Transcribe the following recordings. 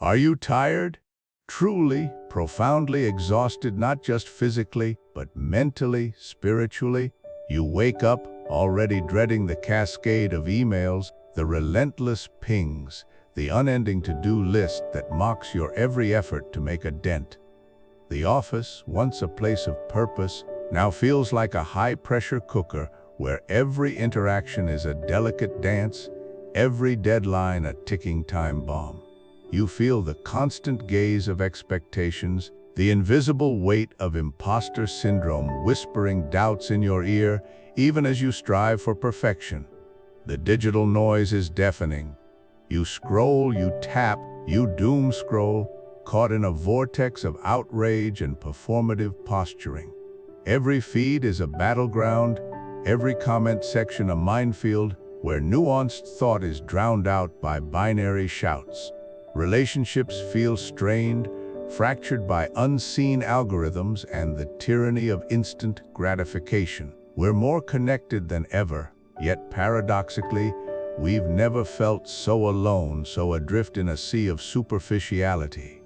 Are you tired? Truly, profoundly exhausted, not just physically, but mentally, spiritually? You wake up already dreading the cascade of emails, the relentless pings, the unending to-do list that mocks your every effort to make a dent. The office, once a place of purpose, now feels like a high-pressure cooker where every interaction is a delicate dance, every deadline a ticking time bomb. You feel the constant gaze of expectations, the invisible weight of imposter syndrome whispering doubts in your ear, even as you strive for perfection. The digital noise is deafening. You scroll, you tap, you doom scroll, caught in a vortex of outrage and performative posturing. Every feed is a battleground, every comment section a minefield where nuanced thought is drowned out by binary shouts. Relationships feel strained, fractured by unseen algorithms and the tyranny of instant gratification. We're more connected than ever, yet paradoxically, we've never felt so alone, so adrift in a sea of superficiality.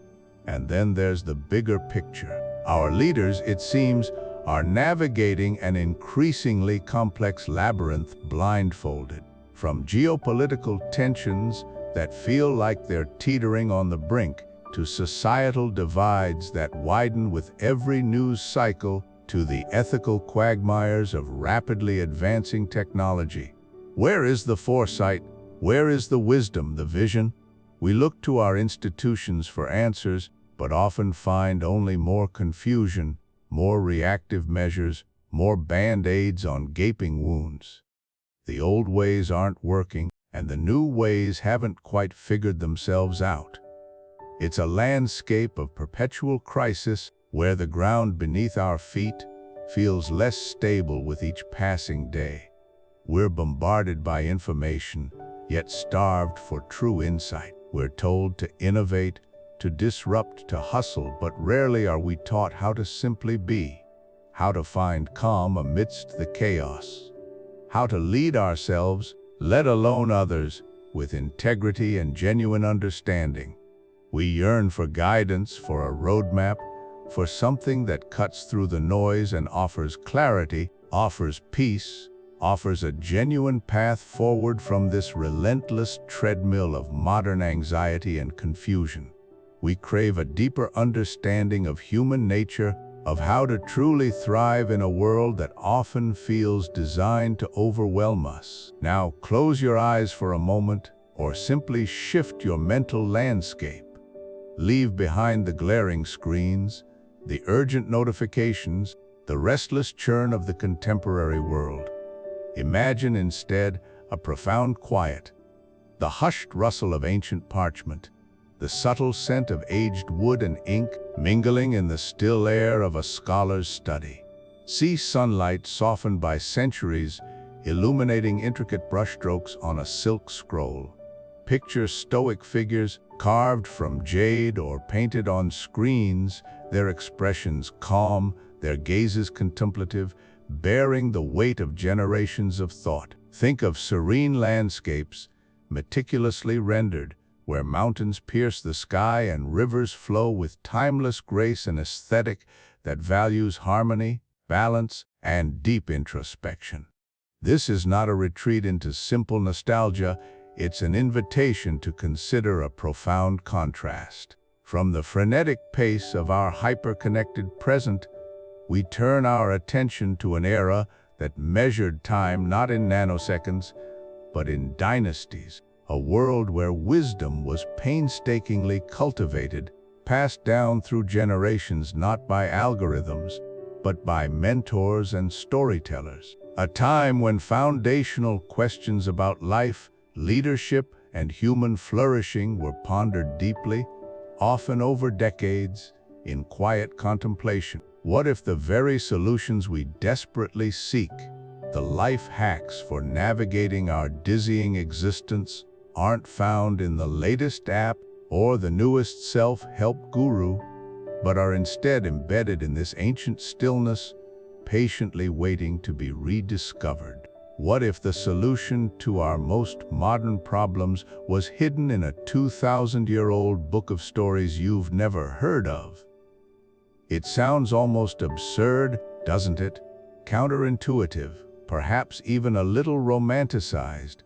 And then there's the bigger picture. Our leaders, it seems, are navigating an increasingly complex labyrinth blindfolded. From geopolitical tensions that feel like they're teetering on the brink, to societal divides that widen with every news cycle, to the ethical quagmires of rapidly advancing technology. Where is the foresight? Where is the wisdom, the vision? We look to our institutions for answers, but often find only more confusion, more reactive measures, more band-aids on gaping wounds. The old ways aren't working, and the new ways haven't quite figured themselves out. It's a landscape of perpetual crisis where the ground beneath our feet feels less stable with each passing day. We're bombarded by information, yet starved for true insight. We're told to innovate, to disrupt, to hustle, but rarely are we taught how to simply be, how to find calm amidst the chaos, how to lead ourselves, let alone others, with integrity and genuine understanding. We yearn for guidance, for a roadmap, for something that cuts through the noise and offers clarity, offers peace, offers a genuine path forward from this relentless treadmill of modern anxiety and confusion. We crave a deeper understanding of human nature, of how to truly thrive in a world that often feels designed to overwhelm us. Now, close your eyes for a moment, or simply shift your mental landscape. Leave behind the glaring screens, the urgent notifications, the restless churn of the contemporary world. Imagine instead a profound quiet, the hushed rustle of ancient parchment, the subtle scent of aged wood and ink mingling in the still air of a scholar's study. See sunlight softened by centuries, illuminating intricate brushstrokes on a silk scroll. Picture Stoic figures carved from jade or painted on screens, their expressions calm, their gazes contemplative, bearing the weight of generations of thought. Think of serene landscapes, meticulously rendered, where mountains pierce the sky and rivers flow with timeless grace, an aesthetic that values harmony, balance, and deep introspection. This is not a retreat into simple nostalgia, it's an invitation to consider a profound contrast. From the frenetic pace of our hyper-connected present, we turn our attention to an era that measured time not in nanoseconds, but in dynasties. A world where wisdom was painstakingly cultivated, passed down through generations not by algorithms, but by mentors and storytellers. A time when foundational questions about life, leadership, and human flourishing were pondered deeply, often over decades, in quiet contemplation. What if the very solutions we desperately seek, the life hacks for navigating our dizzying existence, aren't found in the latest app or the newest self-help guru, but are instead embedded in this ancient stillness, patiently waiting to be rediscovered? What if the solution to our most modern problems was hidden in a 2,000-year-old book of stories you've never heard of? It sounds almost absurd, doesn't it? Counterintuitive, perhaps even a little romanticized.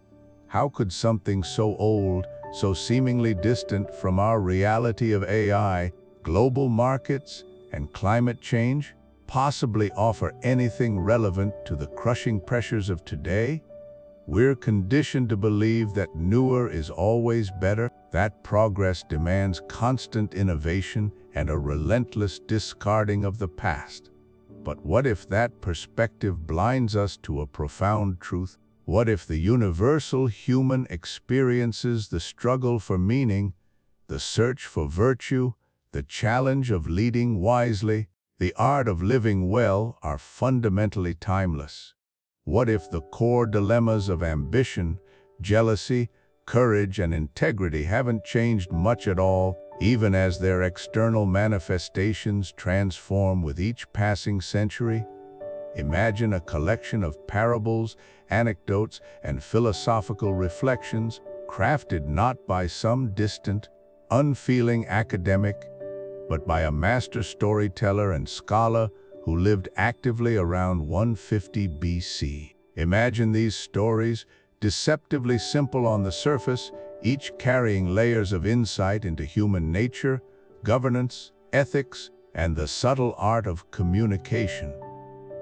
How could something so old, so seemingly distant from our reality of AI, global markets, and climate change, possibly offer anything relevant to the crushing pressures of today? We're conditioned to believe that newer is always better, that progress demands constant innovation and a relentless discarding of the past. But what if that perspective blinds us to a profound truth? What if the universal human experiences, the struggle for meaning, the search for virtue, the challenge of leading wisely, the art of living well are fundamentally timeless? What if the core dilemmas of ambition, jealousy, courage, and integrity haven't changed much at all, even as their external manifestations transform with each passing century? Imagine a collection of parables, anecdotes, and philosophical reflections crafted not by some distant, unfeeling academic, but by a master storyteller and scholar who lived actively around 150 BC. Imagine these stories, deceptively simple on the surface, each carrying layers of insight into human nature, governance, ethics, and the subtle art of communication.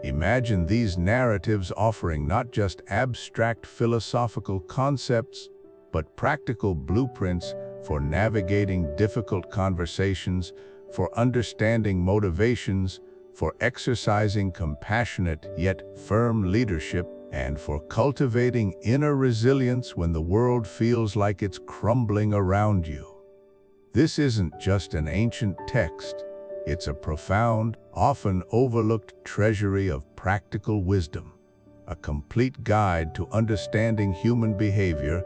Imagine these narratives offering not just abstract philosophical concepts, but practical blueprints for navigating difficult conversations, for understanding motivations, for exercising compassionate yet firm leadership, and for cultivating inner resilience when the world feels like it's crumbling around you. This isn't just an ancient text. It's a profound, often overlooked treasury of practical wisdom, a complete guide to understanding human behavior,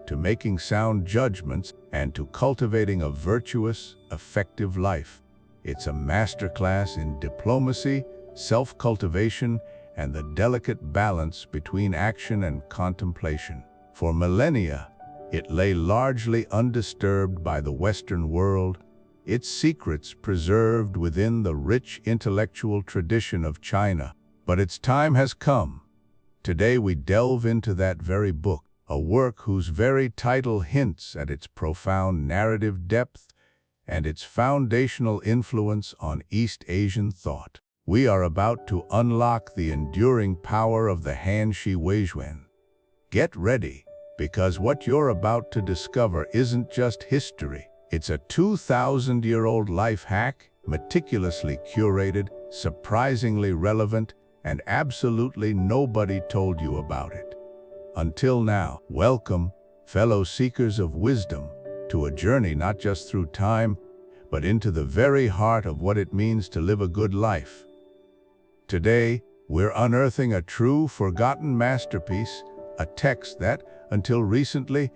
to making sound judgments, and to cultivating a virtuous, effective life. It's a masterclass in diplomacy, self-cultivation, and the delicate balance between action and contemplation. For millennia, it lay largely undisturbed by the Western world, its secrets preserved within the rich intellectual tradition of China. But its time has come. Today we delve into that very book, a work whose very title hints at its profound narrative depth and its foundational influence on East Asian thought. We are about to unlock the enduring power of the Han Waizhuan. Get ready, because what you're about to discover isn't just history. It's a 2,000-year-old life hack, meticulously curated, surprisingly relevant, and absolutely nobody told you about it until now. Welcome, fellow seekers of wisdom, to a journey not just through time, but into the very heart of what it means to live a good life. Today, we're unearthing a true, forgotten masterpiece, a text that, until recently,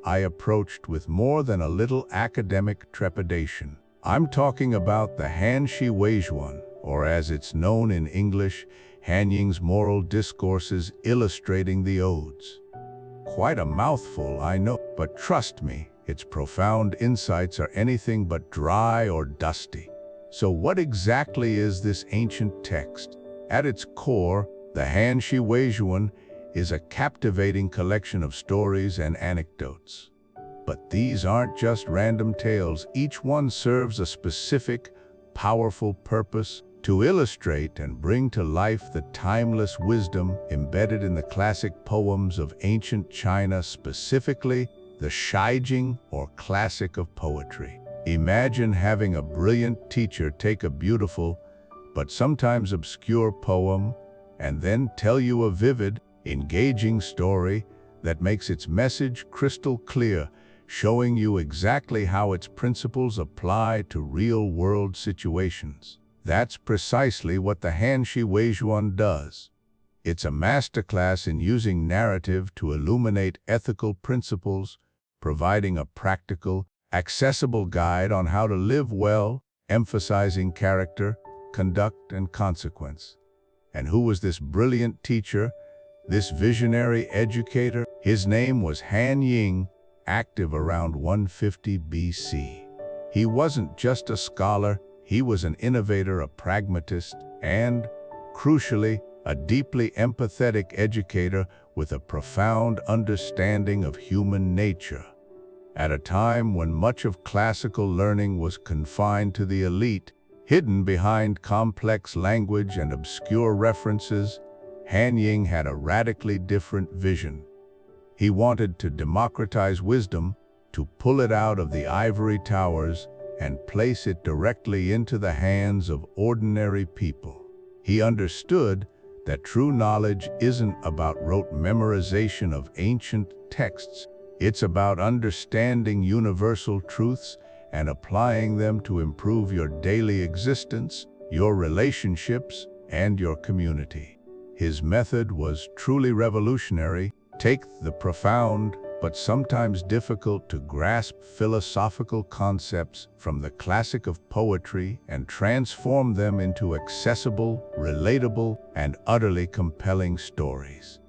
I approached with more than a little academic trepidation. I'm talking about the Han Waizhuan, or as it's known in English, Han Ying's moral discourses illustrating the odes. Quite a mouthful, I know, but trust me, its profound insights are anything but dry or dusty. So what exactly is this ancient text? At its core, the Han Waizhuan is a captivating collection of stories and anecdotes. But these aren't just random tales. Each one serves a specific, powerful purpose: to illustrate and bring to life the timeless wisdom embedded in the classic poems of ancient China, specifically the Shijing, or classic of poetry. Imagine having a brilliant teacher take a beautiful, but sometimes obscure poem, and then tell you a vivid, engaging story that makes its message crystal clear, showing you exactly how its principles apply to real-world situations. That's precisely what the Han Waizhuan does. It's a masterclass in using narrative to illuminate ethical principles, providing a practical, accessible guide on how to live well, emphasizing character, conduct, and consequence. And who was this brilliant teacher? This visionary educator, his name was Han Ying, active around 150 BC. He wasn't just a scholar, he was an innovator, a pragmatist, and, crucially, a deeply empathetic educator with a profound understanding of human nature. At a time when much of classical learning was confined to the elite, hidden behind complex language and obscure references, Han Ying had a radically different vision. He wanted to democratize wisdom, to pull it out of the ivory towers and place it directly into the hands of ordinary people. He understood that true knowledge isn't about rote memorization of ancient texts. It's about understanding universal truths and applying them to improve your daily existence, your relationships, and your community. His method was truly revolutionary. Take the profound, but sometimes difficult to grasp philosophical concepts from the classic of poetry and transform them into accessible, relatable, and utterly compelling stories.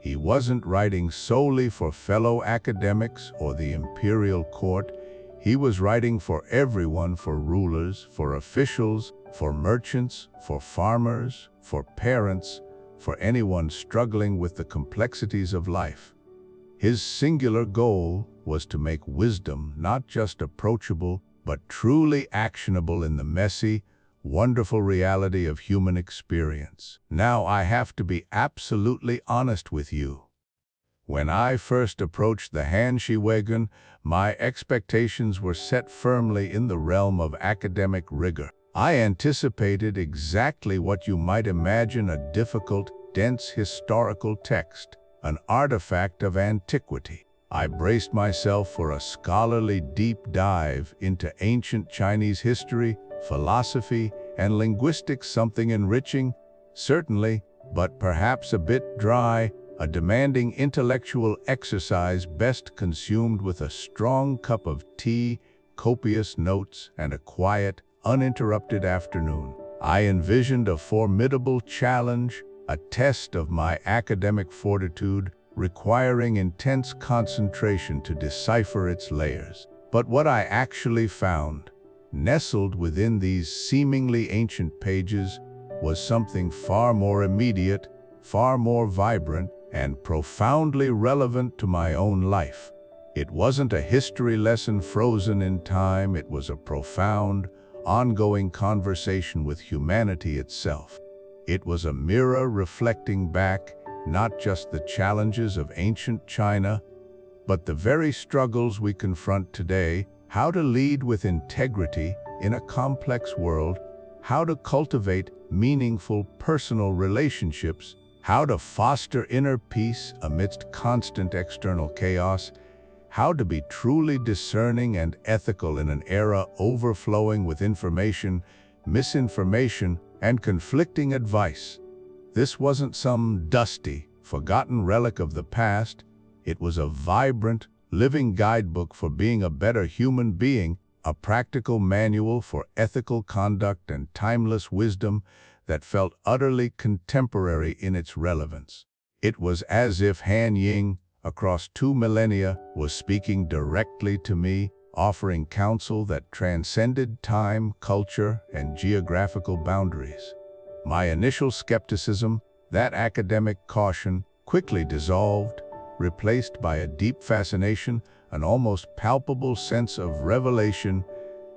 He wasn't writing solely for fellow academics or the imperial court. He was writing for everyone, for rulers, for officials, for merchants, for farmers, for parents, for anyone struggling with the complexities of life. His singular goal was to make wisdom not just approachable, but truly actionable in the messy, wonderful reality of human experience. Now, I have to be absolutely honest with you. When I first approached the Hanshi Waizhuan, my expectations were set firmly in the realm of academic rigor. I anticipated exactly what you might imagine: a difficult, dense historical text, an artifact of antiquity. I braced myself for a scholarly deep dive into ancient Chinese history, philosophy, and linguistics, something enriching, certainly, but perhaps a bit dry, a demanding intellectual exercise best consumed with a strong cup of tea, copious notes, and a quiet, uninterrupted afternoon. I envisioned a formidable challenge, a test of my academic fortitude, requiring intense concentration to decipher its layers. But what I actually found, nestled within these seemingly ancient pages, was something far more immediate, far more vibrant, and profoundly relevant to my own life. It wasn't a history lesson frozen in time, it was a profound, ongoing conversation with humanity itself. It was a mirror reflecting back not just the challenges of ancient China, but the very struggles we confront today: how to lead with integrity in a complex world, how to cultivate meaningful personal relationships, how to foster inner peace amidst constant external chaos, how to be truly discerning and ethical in an era overflowing with information, misinformation, and conflicting advice. This wasn't some dusty, forgotten relic of the past. It was a vibrant, living guidebook for being a better human being, a practical manual for ethical conduct and timeless wisdom that felt utterly contemporary in its relevance. It was as if Han Ying, across 2 millennia, was speaking directly to me, offering counsel that transcended time, culture, and geographical boundaries. My initial skepticism, that academic caution, quickly dissolved, replaced by a deep fascination, an almost palpable sense of revelation,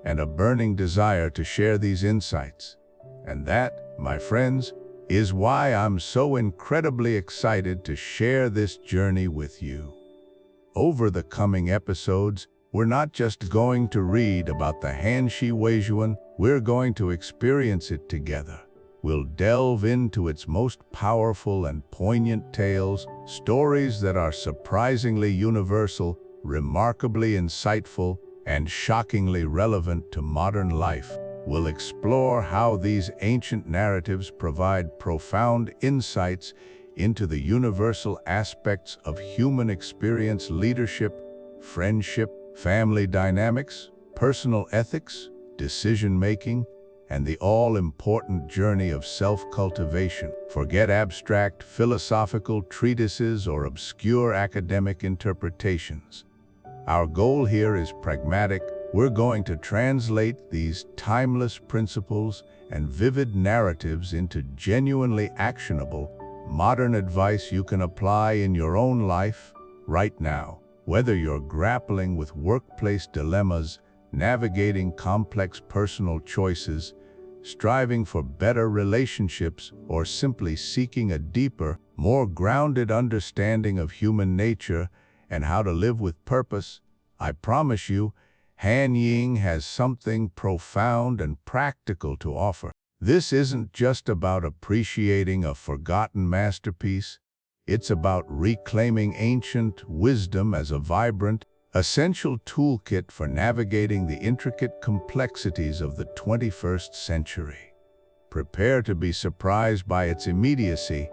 and a burning desire to share these insights. And that, my friends, is why I'm so incredibly excited to share this journey with you. Over the coming episodes, we're not just going to read about the Hanshi Waizhuan, we're going to experience it together. We'll delve into its most powerful and poignant tales, stories that are surprisingly universal, remarkably insightful, and shockingly relevant to modern life. We'll explore how these ancient narratives provide profound insights into the universal aspects of human experience: leadership, friendship, family dynamics, personal ethics, decision-making, and the all-important journey of self-cultivation. Forget abstract philosophical treatises or obscure academic interpretations. Our goal here is pragmatic. We're going to translate these timeless principles and vivid narratives into genuinely actionable, modern advice you can apply in your own life right now. Whether you're grappling with workplace dilemmas, navigating complex personal choices, striving for better relationships, or simply seeking a deeper, more grounded understanding of human nature and how to live with purpose, I promise you, Han Ying has something profound and practical to offer. This isn't just about appreciating a forgotten masterpiece. It's about reclaiming ancient wisdom as a vibrant, essential toolkit for navigating the intricate complexities of the 21st century. Prepare to be surprised by its immediacy,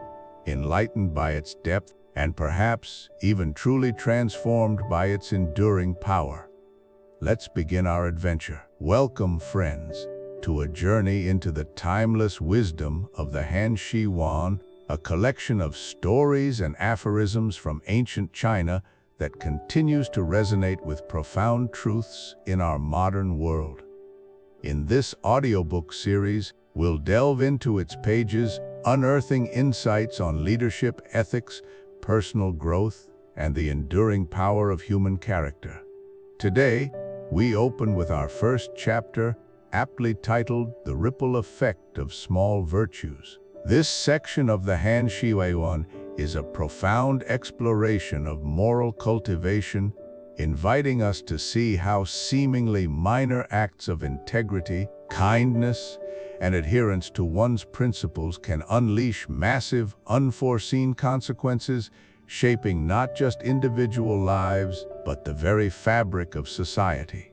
enlightened by its depth, and perhaps even truly transformed by its enduring power. Let's begin our adventure. Welcome, friends, to a journey into the timeless wisdom of the Han Waizhuan, a collection of stories and aphorisms from ancient China that continues to resonate with profound truths in our modern world. In this audiobook series, we'll delve into its pages, unearthing insights on leadership, ethics, personal growth, and the enduring power of human character. Today, we open with our first chapter, aptly titled The Ripple Effect of Small Virtues. This section of the Han Waizhuan is a profound exploration of moral cultivation, inviting us to see how seemingly minor acts of integrity, kindness, and adherence to one's principles can unleash massive, unforeseen consequences, shaping not just individual lives, but the very fabric of society.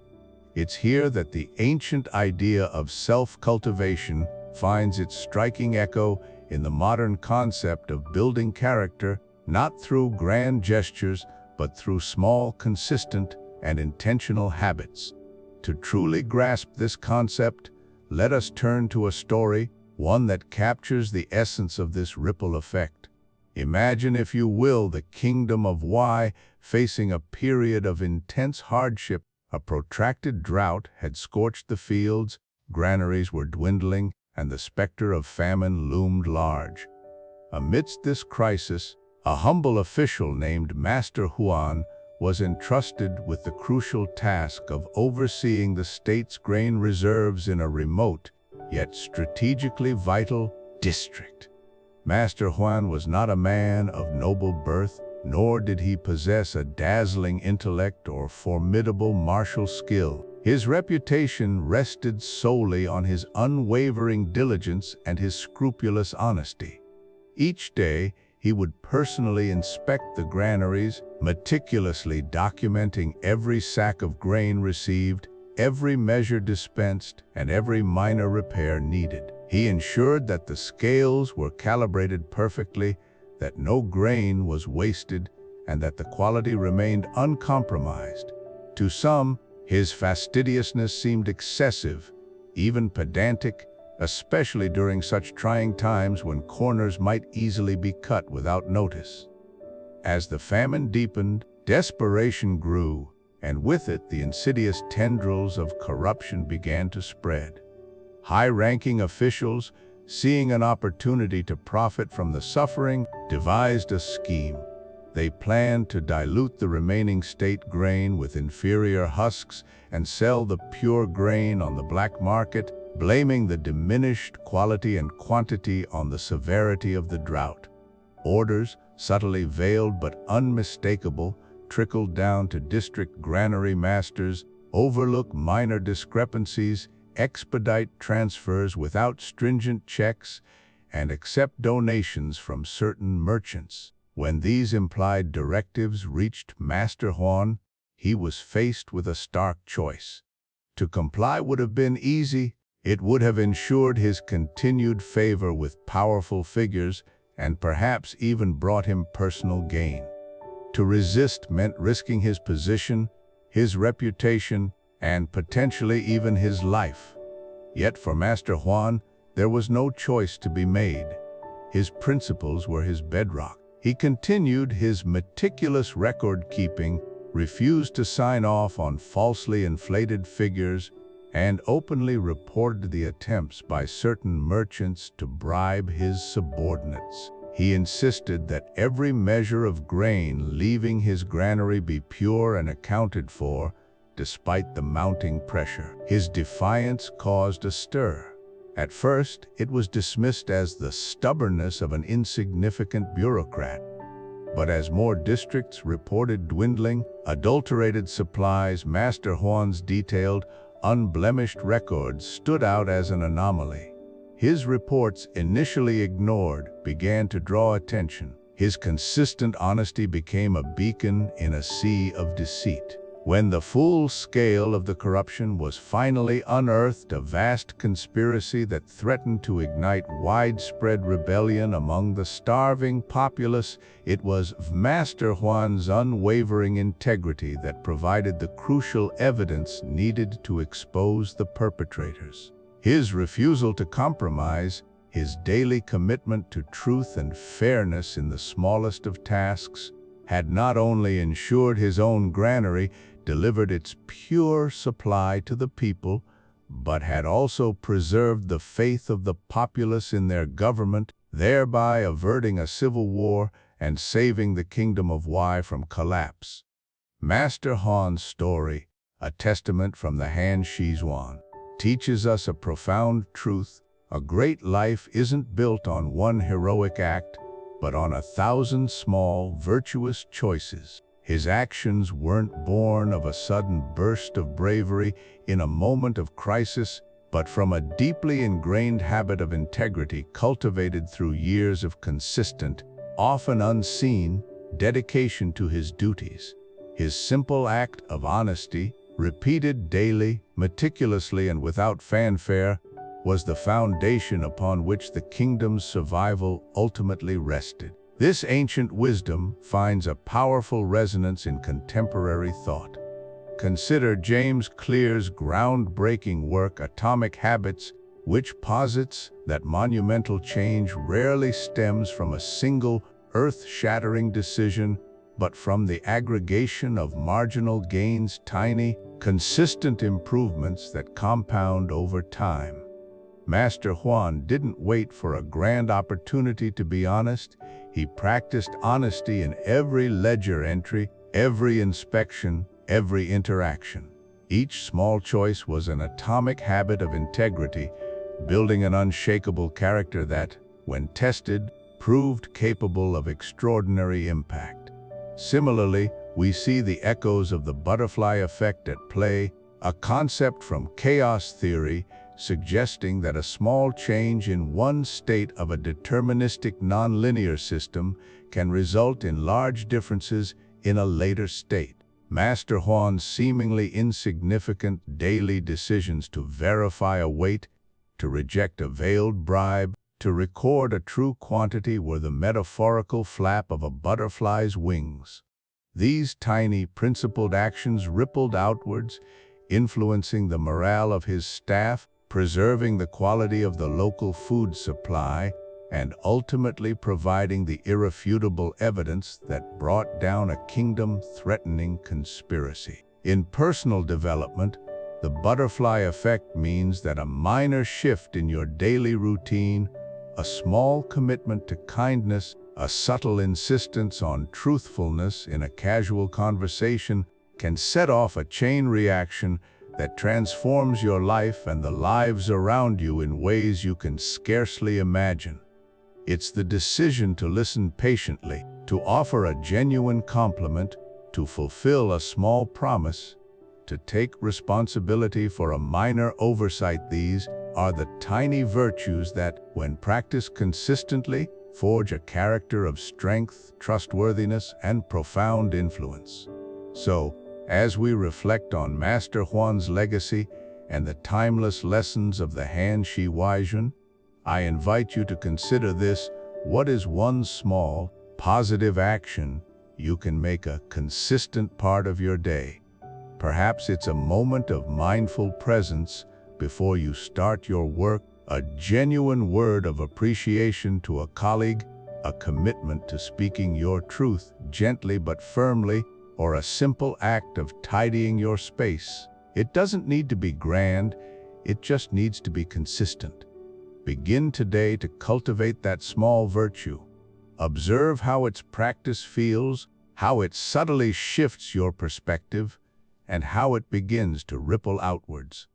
It's here that the ancient idea of self-cultivation finds its striking echo in the modern concept of building character, not through grand gestures, but through small, consistent, and intentional habits. To truly grasp this concept, let us turn to a story, one that captures the essence of this ripple effect. Imagine, if you will, the kingdom of Wei facing a period of intense hardship. A protracted drought had scorched the fields, granaries were dwindling, and the specter of famine loomed large. Amidst this crisis, a humble official named Master Huan was entrusted with the crucial task of overseeing the state's grain reserves in a remote, yet strategically vital, district. Master Huan was not a man of noble birth, nor did he possess a dazzling intellect or formidable martial skill. His reputation rested solely on his unwavering diligence and his scrupulous honesty. Each day, he would personally inspect the granaries, meticulously documenting every sack of grain received, every measure dispensed, and every minor repair needed. He ensured that the scales were calibrated perfectly, that no grain was wasted, and that the quality remained uncompromised. To some, his fastidiousness seemed excessive, even pedantic, especially during such trying times when corners might easily be cut without notice. As the famine deepened, desperation grew, and with it the insidious tendrils of corruption began to spread. High-ranking officials, seeing an opportunity to profit from the suffering, devised a scheme. They planned to dilute the remaining state grain with inferior husks and sell the pure grain on the black market, blaming the diminished quality and quantity on the severity of the drought. Orders, subtly veiled but unmistakable, trickled down to district granary masters, overlook minor discrepancies, expedite transfers without stringent checks, and accept donations from certain merchants. When these implied directives reached Master Huan, he was faced with a stark choice. To comply would have been easy. It would have ensured his continued favor with powerful figures and perhaps even brought him personal gain. To resist meant risking his position, his reputation, and potentially even his life. Yet for Master Huan, there was no choice to be made. His principles were his bedrock. He continued his meticulous record-keeping, refused to sign off on falsely inflated figures, and openly reported the attempts by certain merchants to bribe his subordinates. He insisted that every measure of grain leaving his granary be pure and accounted for, despite the mounting pressure. His defiance caused a stir. At first, it was dismissed as the stubbornness of an insignificant bureaucrat. But as more districts reported dwindling, adulterated supplies, Master Huan's detailed, unblemished records stood out as an anomaly. His reports, initially ignored, began to draw attention. His consistent honesty became a beacon in a sea of deceit. When the full scale of the corruption was finally unearthed, a vast conspiracy that threatened to ignite widespread rebellion among the starving populace, it was Master Huan's unwavering integrity that provided the crucial evidence needed to expose the perpetrators. His refusal to compromise, his daily commitment to truth and fairness in the smallest of tasks, had not only ensured his own granary delivered its pure supply to the people, but had also preserved the faith of the populace in their government, thereby averting a civil war and saving the kingdom of Wei from collapse. Master Huan's story, a testament from the Han Waizhuan, teaches us a profound truth. A great life isn't built on one heroic act, but on 1,000 small, virtuous choices. His actions weren't born of a sudden burst of bravery in a moment of crisis, but from a deeply ingrained habit of integrity cultivated through years of consistent, often unseen, dedication to his duties. His simple act of honesty, repeated daily, meticulously and without fanfare, was the foundation upon which the kingdom's survival ultimately rested. This ancient wisdom finds a powerful resonance in contemporary thought. Consider James Clear's groundbreaking work, Atomic Habits, which posits that monumental change rarely stems from a single, earth-shattering decision, but from the aggregation of marginal gains, tiny, consistent improvements that compound over time. Master Huan didn't wait for a grand opportunity to be honest. He practiced honesty in every ledger entry, every inspection, every interaction. Each small choice was an atomic habit of integrity, building an unshakable character that, when tested, proved capable of extraordinary impact. Similarly, we see the echoes of the butterfly effect at play, a concept from chaos theory suggesting that a small change in one state of a deterministic nonlinear system can result in large differences in a later state. Master Huan's seemingly insignificant daily decisions to verify a weight, to reject a veiled bribe, to record a true quantity were the metaphorical flap of a butterfly's wings. These tiny, principled actions rippled outwards, influencing the morale of his staff, preserving the quality of the local food supply, and ultimately providing the irrefutable evidence that brought down a kingdom-threatening conspiracy. In personal development, the butterfly effect means that a minor shift in your daily routine, a small commitment to kindness, a subtle insistence on truthfulness in a casual conversation can set off a chain reaction that transforms your life and the lives around you in ways you can scarcely imagine. It's the decision to listen patiently, to offer a genuine compliment, to fulfill a small promise, to take responsibility for a minor oversight. These are the tiny virtues that, when practiced consistently, forge a character of strength, trustworthiness, and profound influence. So, as we reflect on Master Huan's legacy and the timeless lessons of the Han Waizhuan, I invite you to consider this: what is one small, positive action you can make a consistent part of your day? Perhaps it's a moment of mindful presence before you start your work, a genuine word of appreciation to a colleague, a commitment to speaking your truth gently but firmly, or a simple act of tidying your space. It doesn't need to be grand, it just needs to be consistent. Begin today to cultivate that small virtue. Observe how its practice feels, how it subtly shifts your perspective, and how it begins to ripple outwards.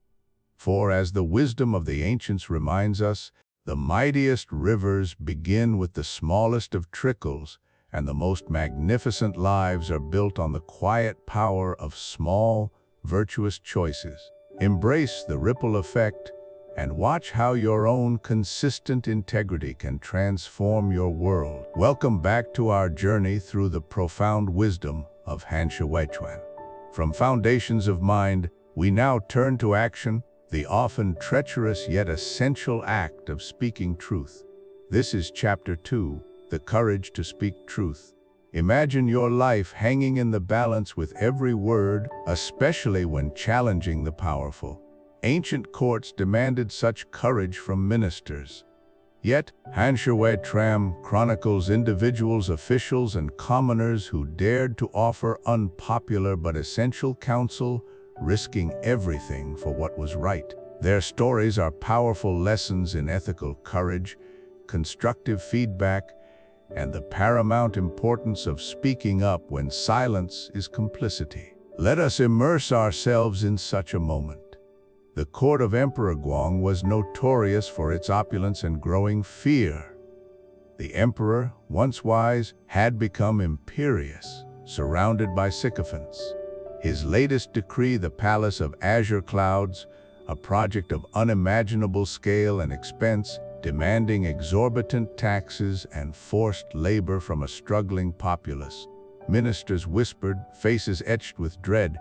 For as the wisdom of the ancients reminds us, the mightiest rivers begin with the smallest of trickles, and the most magnificent lives are built on the quiet power of small, virtuous choices. Embrace the ripple effect and watch how your own consistent integrity can transform your world. Welcome back to our journey through the profound wisdom of Han Waizhuan. From foundations of mind, we now turn to action, the often treacherous yet essential act of speaking truth. This is Chapter 2, The Courage to Speak Truth. Imagine your life hanging in the balance with every word, especially when challenging the powerful. Ancient courts demanded such courage from ministers. Yet, Han Waizhuan chronicles individuals, officials, and commoners who dared to offer unpopular but essential counsel, risking everything for what was right. Their stories are powerful lessons in ethical courage, constructive feedback, and the paramount importance of speaking up when silence is complicity. Let us immerse ourselves in such a moment. The court of Emperor Guang was notorious for its opulence and growing fear. The emperor, once wise, had become imperious, surrounded by sycophants. His latest decree, the Palace of Azure Clouds, a project of unimaginable scale and expense, demanding exorbitant taxes and forced labor from a struggling populace. Ministers whispered, faces etched with dread.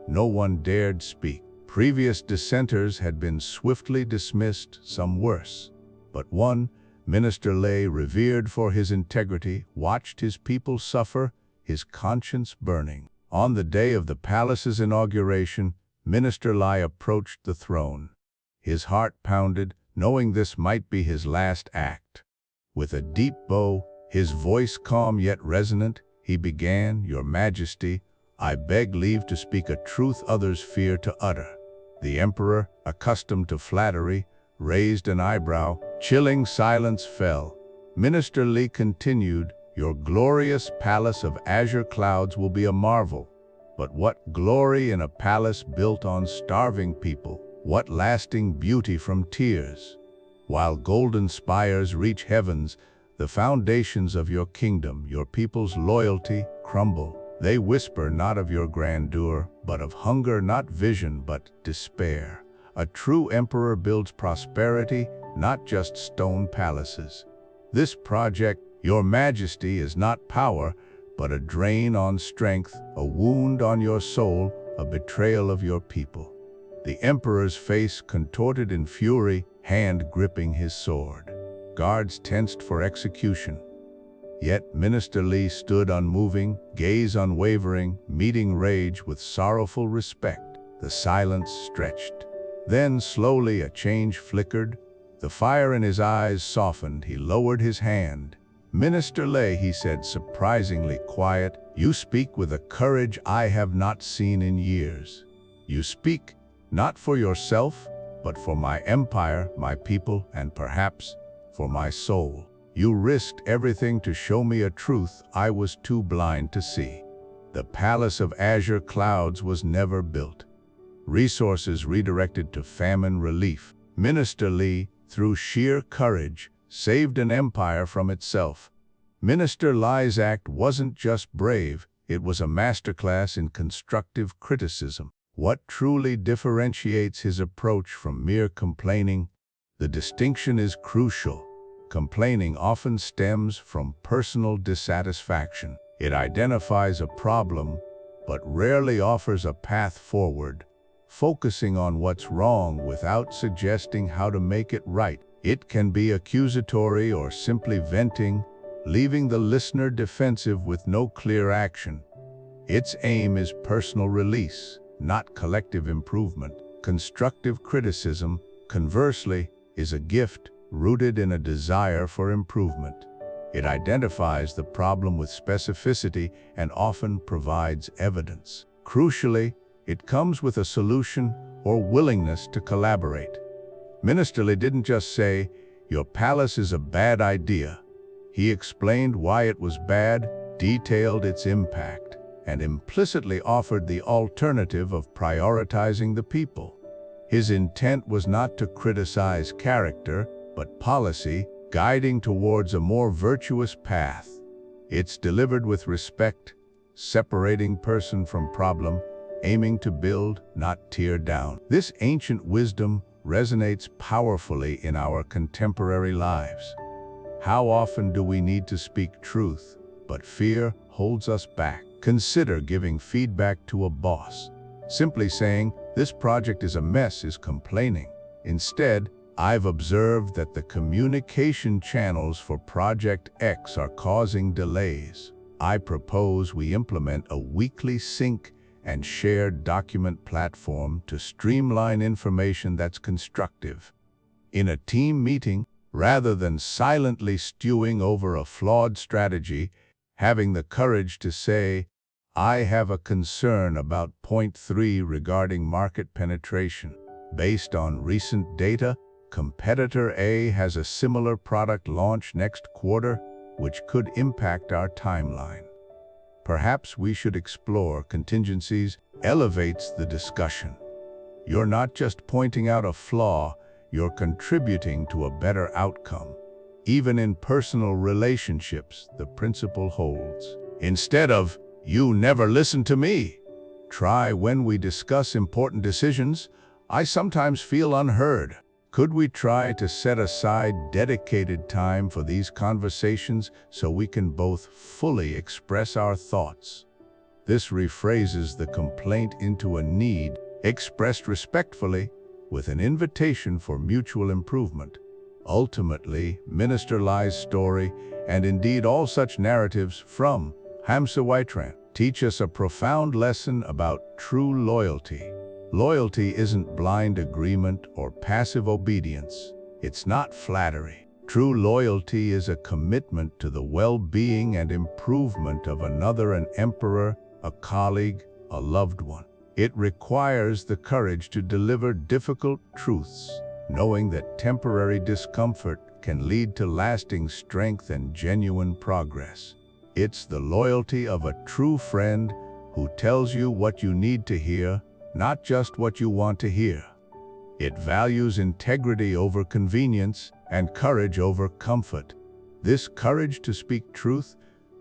No one dared speak. Previous dissenters had been swiftly dismissed, some worse. But one, Minister Lei, revered for his integrity, watched his people suffer, his conscience burning. On the day of the palace's inauguration, Minister Lei approached the throne. His heart pounded, knowing this might be his last act. With a deep bow, his voice calm yet resonant, he began, "Your Majesty, I beg leave to speak a truth others fear to utter." The emperor, accustomed to flattery, raised an eyebrow. Chilling silence fell. Minister Li continued, "Your glorious palace of azure clouds will be a marvel. But what glory in a palace built on starving people? What lasting beauty from tears? While golden spires reach heavens, the foundations of your kingdom, your people's loyalty, crumble. They whisper not of your grandeur, but of hunger, not vision, but despair. A true emperor builds prosperity, not just stone palaces. This project, Your Majesty, is not power, but a drain on strength, a wound on your soul, a betrayal of your people." The emperor's face contorted in fury, hand gripping his sword. Guards tensed for execution. Yet Minister Li stood unmoving, gaze unwavering, meeting rage with sorrowful respect. The silence stretched. Then slowly a change flickered. The fire in his eyes softened. He lowered his hand. "Minister Li," he said, surprisingly quiet, "you speak with a courage I have not seen in years. You speak not for yourself, but for my empire, my people, and perhaps for my soul. You risked everything to show me a truth I was too blind to see. The Palace of Azure Clouds was never built. Resources redirected to famine relief. Minister Li, through sheer courage, saved an empire from itself. Minister Li's act wasn't just brave, it was a masterclass in constructive criticism. What truly differentiates his approach from mere complaining? The distinction is crucial. Complaining often stems from personal dissatisfaction. It identifies a problem, but rarely offers a path forward, focusing on what's wrong without suggesting how to make it right. It can be accusatory or simply venting, leaving the listener defensive with no clear action. Its aim is personal release, not collective improvement. Constructive criticism, conversely, is a gift rooted in a desire for improvement. It identifies the problem with specificity and often provides evidence. Crucially, it comes with a solution or willingness to collaborate. Minister Li didn't just say, "Your palace is a bad idea." He explained why it was bad, detailed its impact, and implicitly offered the alternative of prioritizing the people. His intent was not to criticize character, but policy, guiding towards a more virtuous path. It's delivered with respect, separating person from problem, aiming to build, not tear down. This ancient wisdom resonates powerfully in our contemporary lives. How often do we need to speak truth, but fear holds us back? Consider giving feedback to a boss. Simply saying, "This project is a mess," is complaining. Instead, I've observed that the communication channels for Project X are causing delays. I propose we implement a weekly sync and shared document platform to streamline information that's constructive. In a team meeting, rather than silently stewing over a flawed strategy, having the courage to say, "I have a concern about point 3 regarding market penetration. Based on recent data, competitor A has a similar product launch next quarter, which could impact our timeline. Perhaps we should explore contingencies," elevates the discussion. You're not just pointing out a flaw, you're contributing to a better outcome. Even in personal relationships, the principle holds. Instead of, "You never listen to me," try, "When we discuss important decisions, I sometimes feel unheard. Could we try to set aside dedicated time for these conversations so we can both fully express our thoughts?" This rephrases the complaint into a need, expressed respectfully, with an invitation for mutual improvement. Ultimately, Minister Li's story, and indeed all such narratives from Han Dynasty, teach us a profound lesson about true loyalty. Loyalty isn't blind agreement or passive obedience. It's not flattery. True loyalty is a commitment to the well-being and improvement of another, an emperor, a colleague, a loved one. It requires the courage to deliver difficult truths, knowing that temporary discomfort can lead to lasting strength and genuine progress. It's the loyalty of a true friend who tells you what you need to hear, not just what you want to hear. It values integrity over convenience and courage over comfort. This courage to speak truth,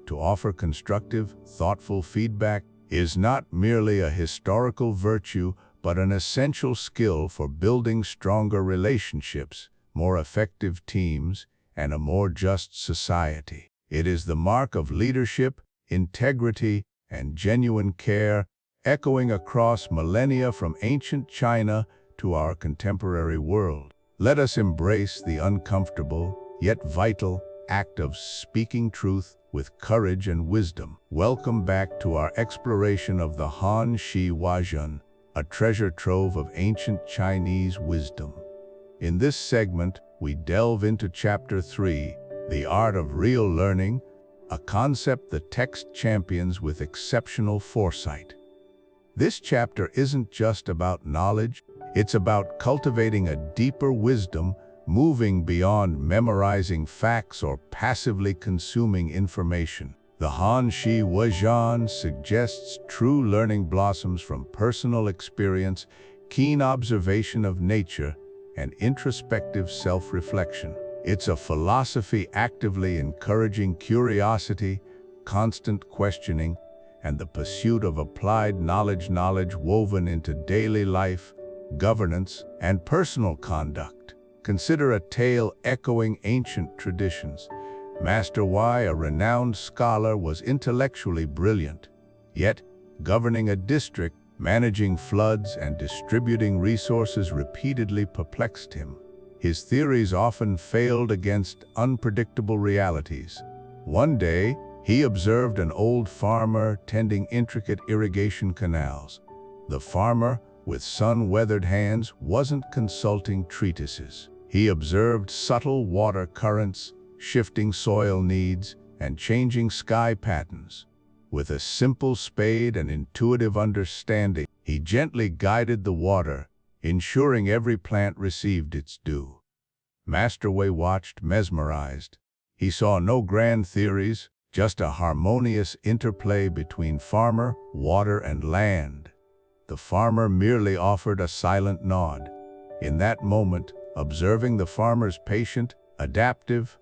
to offer constructive, thoughtful feedback, is not merely a historical virtue, but an essential skill for building stronger relationships, more effective teams, and a more just society. It is the mark of leadership, integrity, and genuine care, echoing across millennia from ancient China to our contemporary world. Let us embrace the uncomfortable, yet vital, act of speaking truth with courage and wisdom. Welcome back to our exploration of the Han Waizhuan, a treasure trove of ancient Chinese wisdom. In this segment, we delve into Chapter 3, The Art of Real Learning, a concept the text champions with exceptional foresight. This chapter isn't just about knowledge, it's about cultivating a deeper wisdom, moving beyond memorizing facts or passively consuming information. The Han Waizhuan suggests true learning blossoms from personal experience, keen observation of nature, and introspective self-reflection. It's a philosophy actively encouraging curiosity, constant questioning, and the pursuit of applied knowledge woven into daily life, governance, and personal conduct. Consider a tale echoing ancient traditions. Master Y, a renowned scholar, was intellectually brilliant. Yet, governing a district, managing floods, and distributing resources repeatedly perplexed him. His theories often failed against unpredictable realities. One day, he observed an old farmer tending intricate irrigation canals. The farmer, with sun-weathered hands, wasn't consulting treatises. He observed subtle water currents, shifting soil needs, and changing sky patterns. With a simple spade and intuitive understanding, he gently guided the water, ensuring every plant received its due. Master Wei watched, mesmerized. He saw no grand theories, just a harmonious interplay between farmer, water, and land. The farmer merely offered a silent nod. In that moment, observing the farmer's patient, adaptive,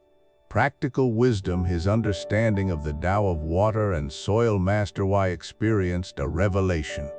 practical wisdom, his understanding of the Tao of water and soil, Master Wei experienced a revelation.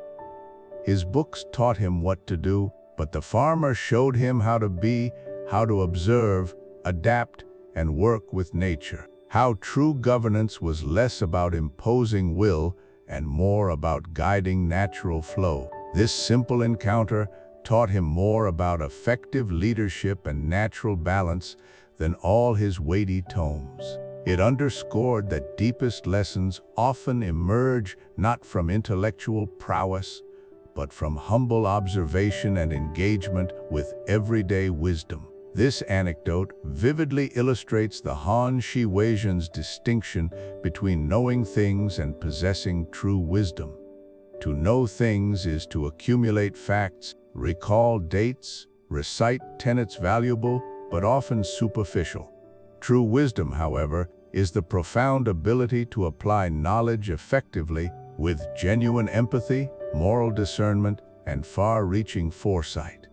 His books taught him what to do, but the farmer showed him how to be, how to observe, adapt, and work with nature. How true governance was less about imposing will and more about guiding natural flow. This simple encounter taught him more about effective leadership and natural balance than all his weighty tomes. It underscored that deepest lessons often emerge not from intellectual prowess, but from humble observation and engagement with everyday wisdom. This anecdote vividly illustrates the Han Waizhuan's distinction between knowing things and possessing true wisdom. To know things is to accumulate facts, recall dates, recite tenets valuable, but often superficial. True wisdom, however, is the profound ability to apply knowledge effectively with genuine empathy, moral discernment, and far-reaching foresight.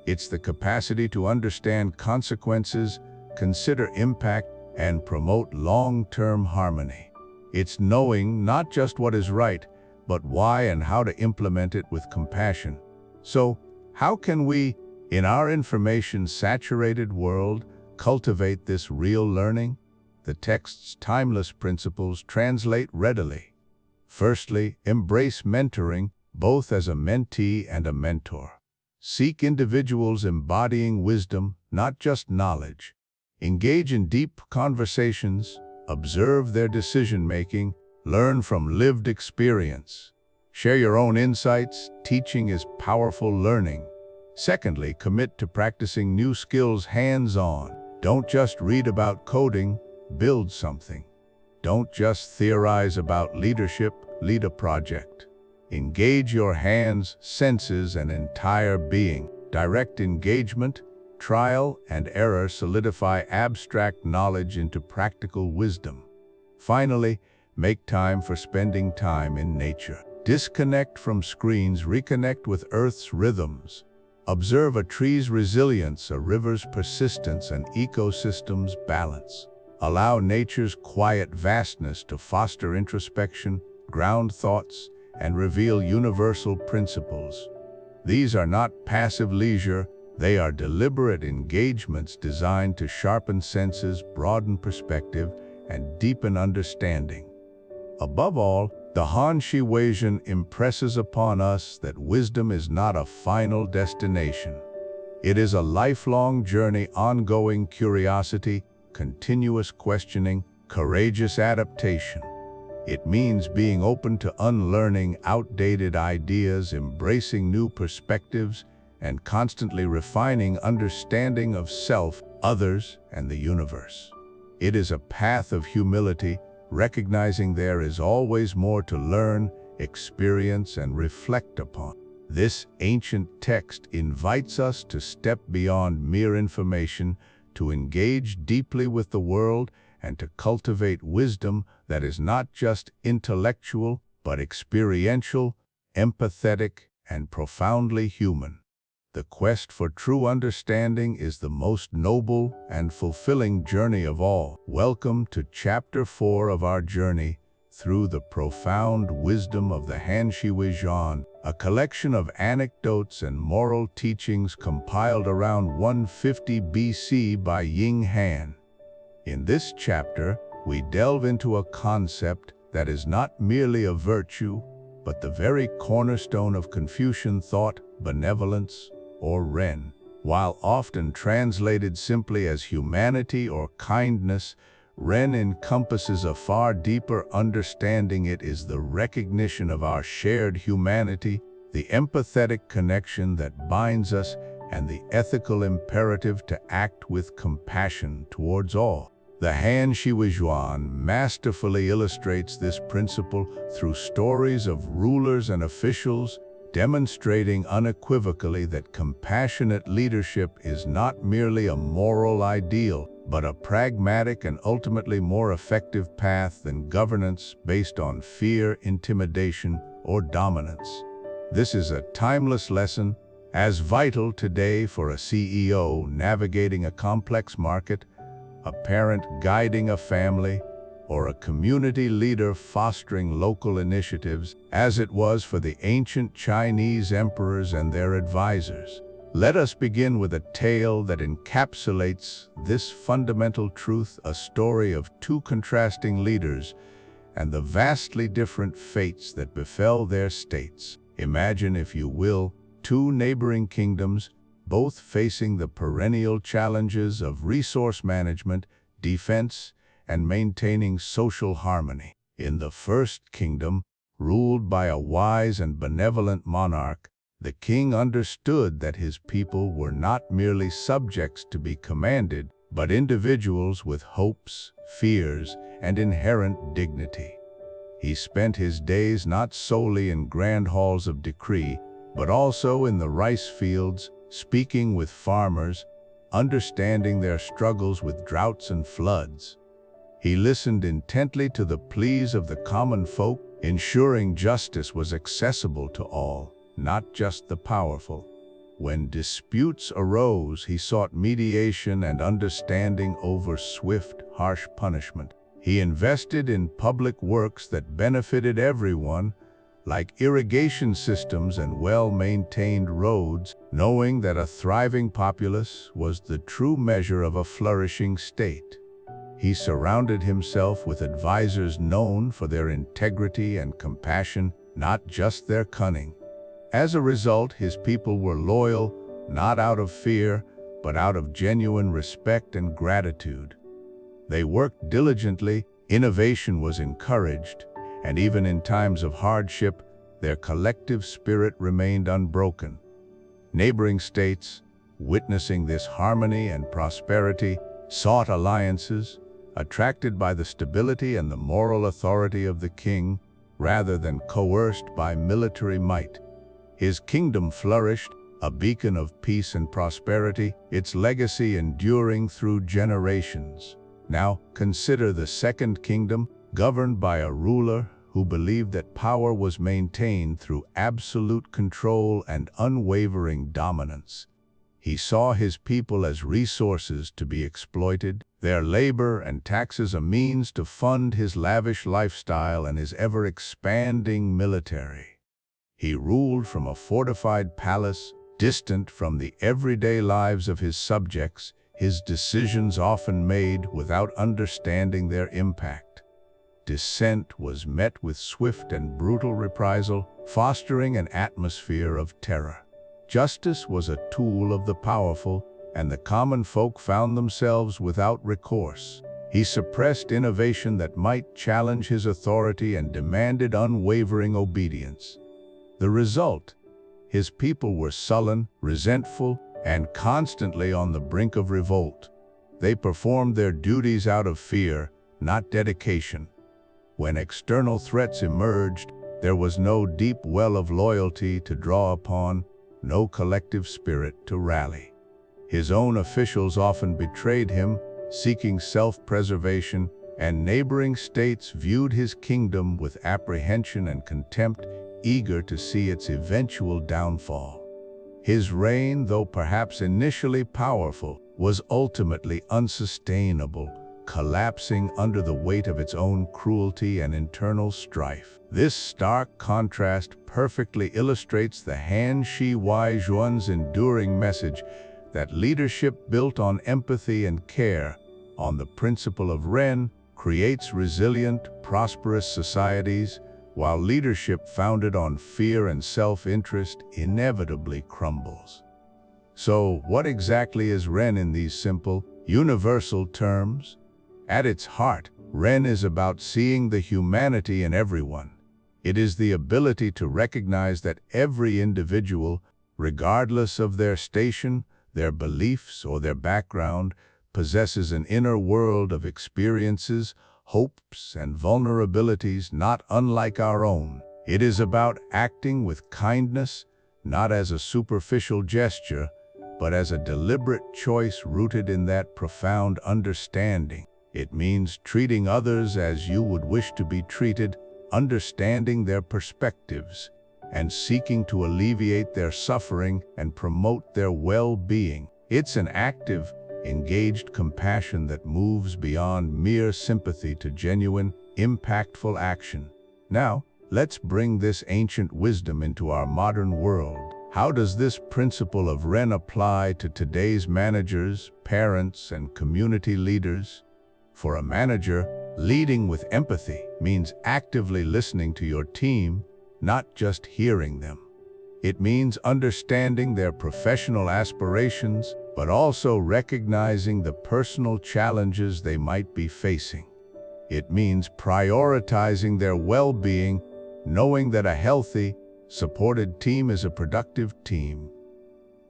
It's the capacity to understand consequences, consider impact, and promote long-term harmony. It's knowing not just what is right, but why and how to implement it with compassion. So, how can we, in our information-saturated world, cultivate this real learning? The text's timeless principles translate readily. Firstly, embrace mentoring, both as a mentee and a mentor. Seek individuals embodying wisdom, not just knowledge. Engage in deep conversations, observe their decision-making, learn from lived experience. Share your own insights. Teaching is powerful learning. Secondly, commit to practicing new skills hands-on. Don't just read about coding, build something. Don't just theorize about leadership, lead a project. Engage your hands, senses, and entire being. Direct engagement, trial, and error solidify abstract knowledge into practical wisdom. Finally, make time for spending time in nature. Disconnect from screens, reconnect with Earth's rhythms. Observe a tree's resilience, a river's persistence, and ecosystem's balance. Allow nature's quiet vastness to foster introspection, ground thoughts, and reveal universal principles. These are not passive leisure, they are deliberate engagements designed to sharpen senses, broaden perspective, and deepen understanding. Above all, the Han Waizhuan impresses upon us that wisdom is not a final destination. It is a lifelong journey, ongoing curiosity, continuous questioning, courageous adaptation. It means being open to unlearning outdated ideas, embracing new perspectives, and constantly refining understanding of self, others, and the universe. It is a path of humility, recognizing there is always more to learn, experience, and reflect upon. This ancient text invites us to step beyond mere information, to engage deeply with the world, and to cultivate wisdom that is not just intellectual, but experiential, empathetic, and profoundly human. The quest for true understanding is the most noble and fulfilling journey of all. Welcome to Chapter 4 of our journey through the profound wisdom of the Han Waizhuan, a collection of anecdotes and moral teachings compiled around 150 BC by Ying Han. In this chapter, we delve into a concept that is not merely a virtue, but the very cornerstone of Confucian thought, benevolence, or Ren. While often translated simply as humanity or kindness, Ren encompasses a far deeper understanding. It is the recognition of our shared humanity, the empathetic connection that binds us, and the ethical imperative to act with compassion towards all. The Han Waizhuan masterfully illustrates this principle through stories of rulers and officials, demonstrating unequivocally that compassionate leadership is not merely a moral ideal, but a pragmatic and ultimately more effective path than governance based on fear, intimidation, or dominance. This is a timeless lesson, as vital today for a CEO navigating a complex market, a parent guiding a family, or a community leader fostering local initiatives, as it was for the ancient Chinese emperors and their advisors. Let us begin with a tale that encapsulates this fundamental truth, a story of two contrasting leaders and the vastly different fates that befell their states. Imagine, if you will, two neighboring kingdoms, both facing the perennial challenges of resource management, defense, and maintaining social harmony. In the first kingdom, ruled by a wise and benevolent monarch, the king understood that his people were not merely subjects to be commanded, but individuals with hopes, fears, and inherent dignity. He spent his days not solely in grand halls of decree, but also in the rice fields, speaking with farmers, understanding their struggles with droughts and floods. He listened intently to the pleas of the common folk, ensuring justice was accessible to all, not just the powerful. When disputes arose, he sought mediation and understanding over swift, harsh punishment. He invested in public works that benefited everyone, like irrigation systems and well-maintained roads, knowing that a thriving populace was the true measure of a flourishing state. He surrounded himself with advisors known for their integrity and compassion, not just their cunning. As a result, his people were loyal, not out of fear, but out of genuine respect and gratitude. They worked diligently, innovation was encouraged, and even in times of hardship, their collective spirit remained unbroken. Neighboring states, witnessing this harmony and prosperity, sought alliances, attracted by the stability and the moral authority of the king, rather than coerced by military might. His kingdom flourished, a beacon of peace and prosperity, its legacy enduring through generations. Now, consider the second kingdom, governed by a ruler who believed that power was maintained through absolute control and unwavering dominance. He saw his people as resources to be exploited, their labor and taxes a means to fund his lavish lifestyle and his ever-expanding military. He ruled from a fortified palace, distant from the everyday lives of his subjects, his decisions often made without understanding their impact. Dissent was met with swift and brutal reprisal, fostering an atmosphere of terror. Justice was a tool of the powerful, and the common folk found themselves without recourse. He suppressed innovation that might challenge his authority and demanded unwavering obedience. The result: his people were sullen, resentful, and constantly on the brink of revolt. They performed their duties out of fear, not dedication. When external threats emerged, there was no deep well of loyalty to draw upon, no collective spirit to rally. His own officials often betrayed him, seeking self-preservation, and neighboring states viewed his kingdom with apprehension and contempt, eager to see its eventual downfall. His reign, though perhaps initially powerful, was ultimately unsustainable, collapsing under the weight of its own cruelty and internal strife. This stark contrast perfectly illustrates the Han Waizhuan's enduring message that leadership built on empathy and care, on the principle of Ren, creates resilient, prosperous societies, while leadership founded on fear and self-interest inevitably crumbles. So, what exactly is Ren in these simple, universal terms? At its heart, Ren is about seeing the humanity in everyone. It is the ability to recognize that every individual, regardless of their station, their beliefs, or their background, possesses an inner world of experiences, hopes, and vulnerabilities not unlike our own. It is about acting with kindness, not as a superficial gesture, but as a deliberate choice rooted in that profound understanding. It means treating others as you would wish to be treated, understanding their perspectives, and seeking to alleviate their suffering and promote their well-being. It's an active, engaged compassion that moves beyond mere sympathy to genuine, impactful action. Now, let's bring this ancient wisdom into our modern world. How does this principle of Ren apply to today's managers, parents, and community leaders? For a manager, leading with empathy means actively listening to your team, not just hearing them. It means understanding their professional aspirations, but also recognizing the personal challenges they might be facing. It means prioritizing their well-being, knowing that a healthy, supported team is a productive team.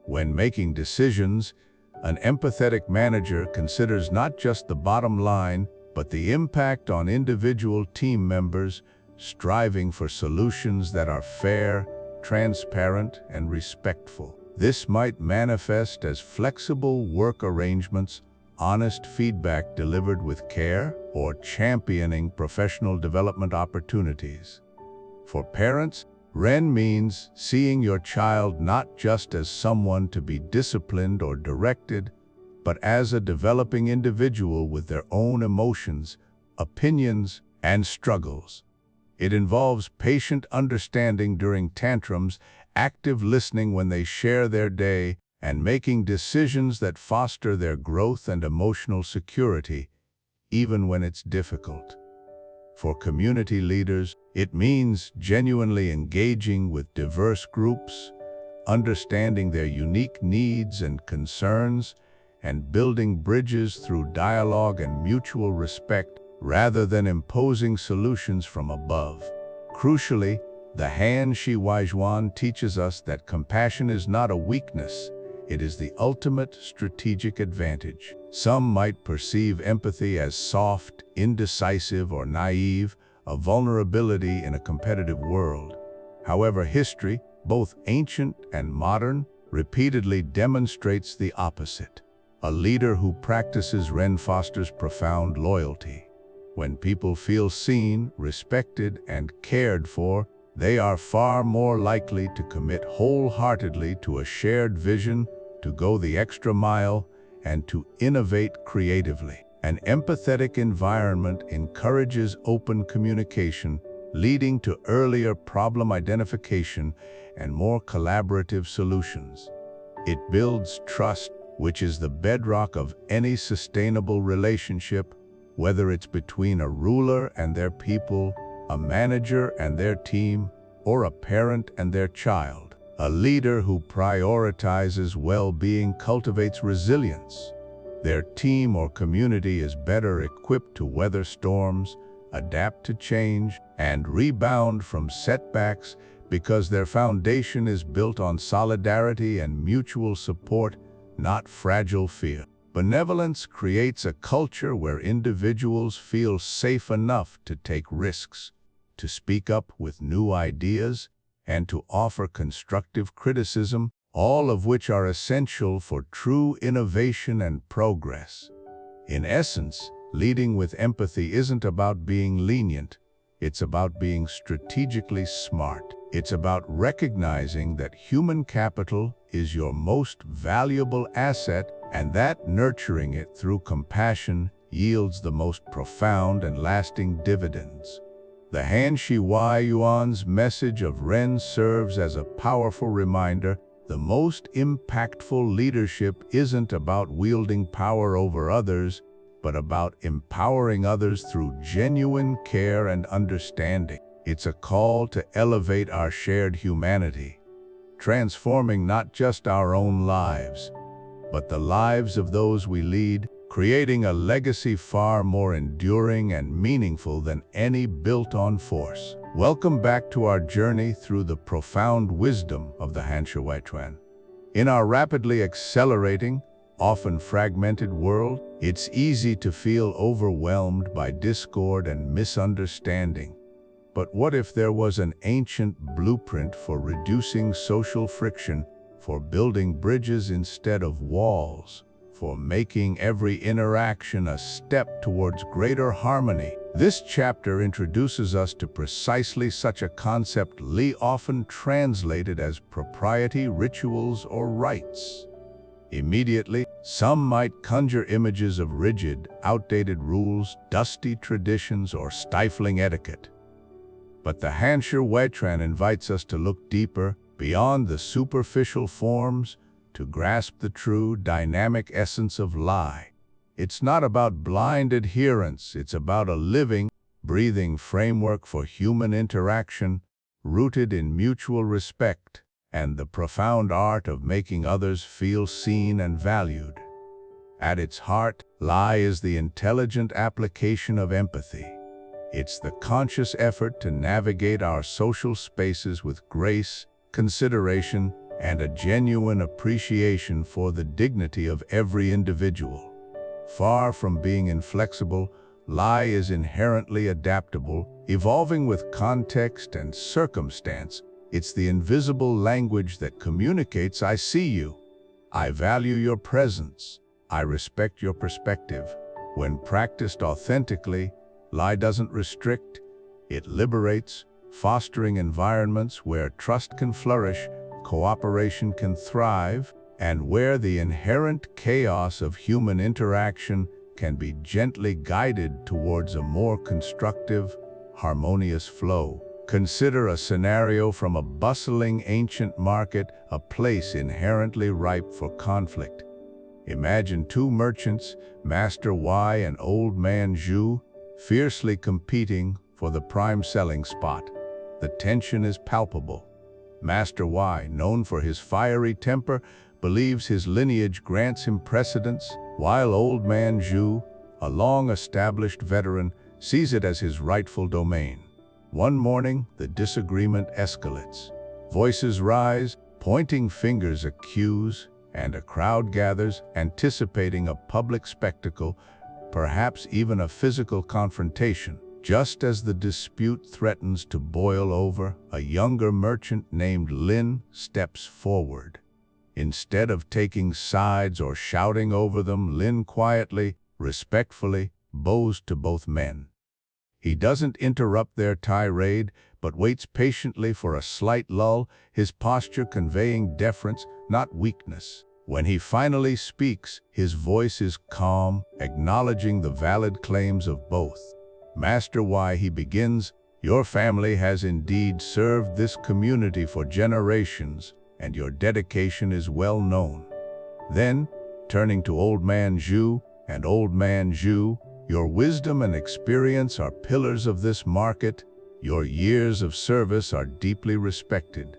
When making decisions, an empathetic manager considers not just the bottom line, but the impact on individual team members, striving for solutions that are fair, transparent, and respectful. This might manifest as flexible work arrangements, honest feedback delivered with care, or championing professional development opportunities. For parents, Ren means seeing your child not just as someone to be disciplined or directed, but as a developing individual with their own emotions, opinions, and struggles. It involves patient understanding during tantrums, active listening when they share their day, and making decisions that foster their growth and emotional security, even when it's difficult. For community leaders, it means genuinely engaging with diverse groups, understanding their unique needs and concerns, and building bridges through dialogue and mutual respect rather than imposing solutions from above. Crucially, the Han Waizhuan teaches us that compassion is not a weakness, it is the ultimate strategic advantage. Some might perceive empathy as soft, indecisive, or naive, a vulnerability in a competitive world. However, history, both ancient and modern, repeatedly demonstrates the opposite. A leader who practices Ren fosters profound loyalty. When people feel seen, respected, and cared for, they are far more likely to commit wholeheartedly to a shared vision, to go the extra mile, and to innovate creatively. An empathetic environment encourages open communication, leading to earlier problem identification and more collaborative solutions. It builds trust, which is the bedrock of any sustainable relationship, whether it's between a ruler and their people, a manager and their team, or a parent and their child. A leader who prioritizes well-being cultivates resilience. Their team or community is better equipped to weather storms, adapt to change, and rebound from setbacks because their foundation is built on solidarity and mutual support, not fragile fear. Benevolence creates a culture where individuals feel safe enough to take risks, to speak up with new ideas, and to offer constructive criticism, all of which are essential for true innovation and progress. In essence, leading with empathy isn't about being lenient, it's about being strategically smart. It's about recognizing that human capital is your most valuable asset and that nurturing it through compassion yields the most profound and lasting dividends. The Han Waizhuan's message of Ren serves as a powerful reminder: the most impactful leadership isn't about wielding power over others, but about empowering others through genuine care and understanding. It's a call to elevate our shared humanity, transforming not just our own lives, but the lives of those we lead, creating a legacy far more enduring and meaningful than any built on force. Welcome back to our journey through the profound wisdom of the Han Dynasty. In our rapidly accelerating, often fragmented world, it's easy to feel overwhelmed by discord and misunderstanding. But what if there was an ancient blueprint for reducing social friction, for building bridges instead of walls, for making every interaction a step towards greater harmony? This chapter introduces us to precisely such a concept, often translated as propriety, rituals, or rites. Immediately, some might conjure images of rigid, outdated rules, dusty traditions, or stifling etiquette. But the Han Dynasty invites us to look deeper, beyond the superficial forms, to grasp the true, dynamic essence of Lai. It's not about blind adherence, it's about a living, breathing framework for human interaction, rooted in mutual respect and the profound art of making others feel seen and valued. At its heart, Lai is the intelligent application of empathy. It's the conscious effort to navigate our social spaces with grace, consideration, and a genuine appreciation for the dignity of every individual. Far from being inflexible, Lai is inherently adaptable, evolving with context and circumstance. It's the invisible language that communicates, "I see you. I value your presence. I respect your perspective." When practiced authentically, Lai doesn't restrict, it liberates, fostering environments where trust can flourish, cooperation can thrive, and where the inherent chaos of human interaction can be gently guided towards a more constructive, harmonious flow. Consider a scenario from a bustling ancient market, a place inherently ripe for conflict. Imagine two merchants, Master Y and Old Man Zhu, fiercely competing for the prime selling spot. The tension is palpable. Master Y, known for his fiery temper, believes his lineage grants him precedence, while Old Man Zhu, a long-established veteran, sees it as his rightful domain. One morning, the disagreement escalates. Voices rise, pointing fingers accuse, and a crowd gathers, anticipating a public spectacle, perhaps even a physical confrontation. Just as the dispute threatens to boil over, a younger merchant named Lin steps forward. Instead of taking sides or shouting over them, Lin quietly, respectfully, bows to both men. He doesn't interrupt their tirade, but waits patiently for a slight lull, his posture conveying deference, not weakness. When he finally speaks, his voice is calm, acknowledging the valid claims of both. "Master Y," he begins, "your family has indeed served this community for generations, and your dedication is well known." Then, turning to Old Man Zhu, "And Old Man Zhu, your wisdom and experience are pillars of this market. Your years of service are deeply respected."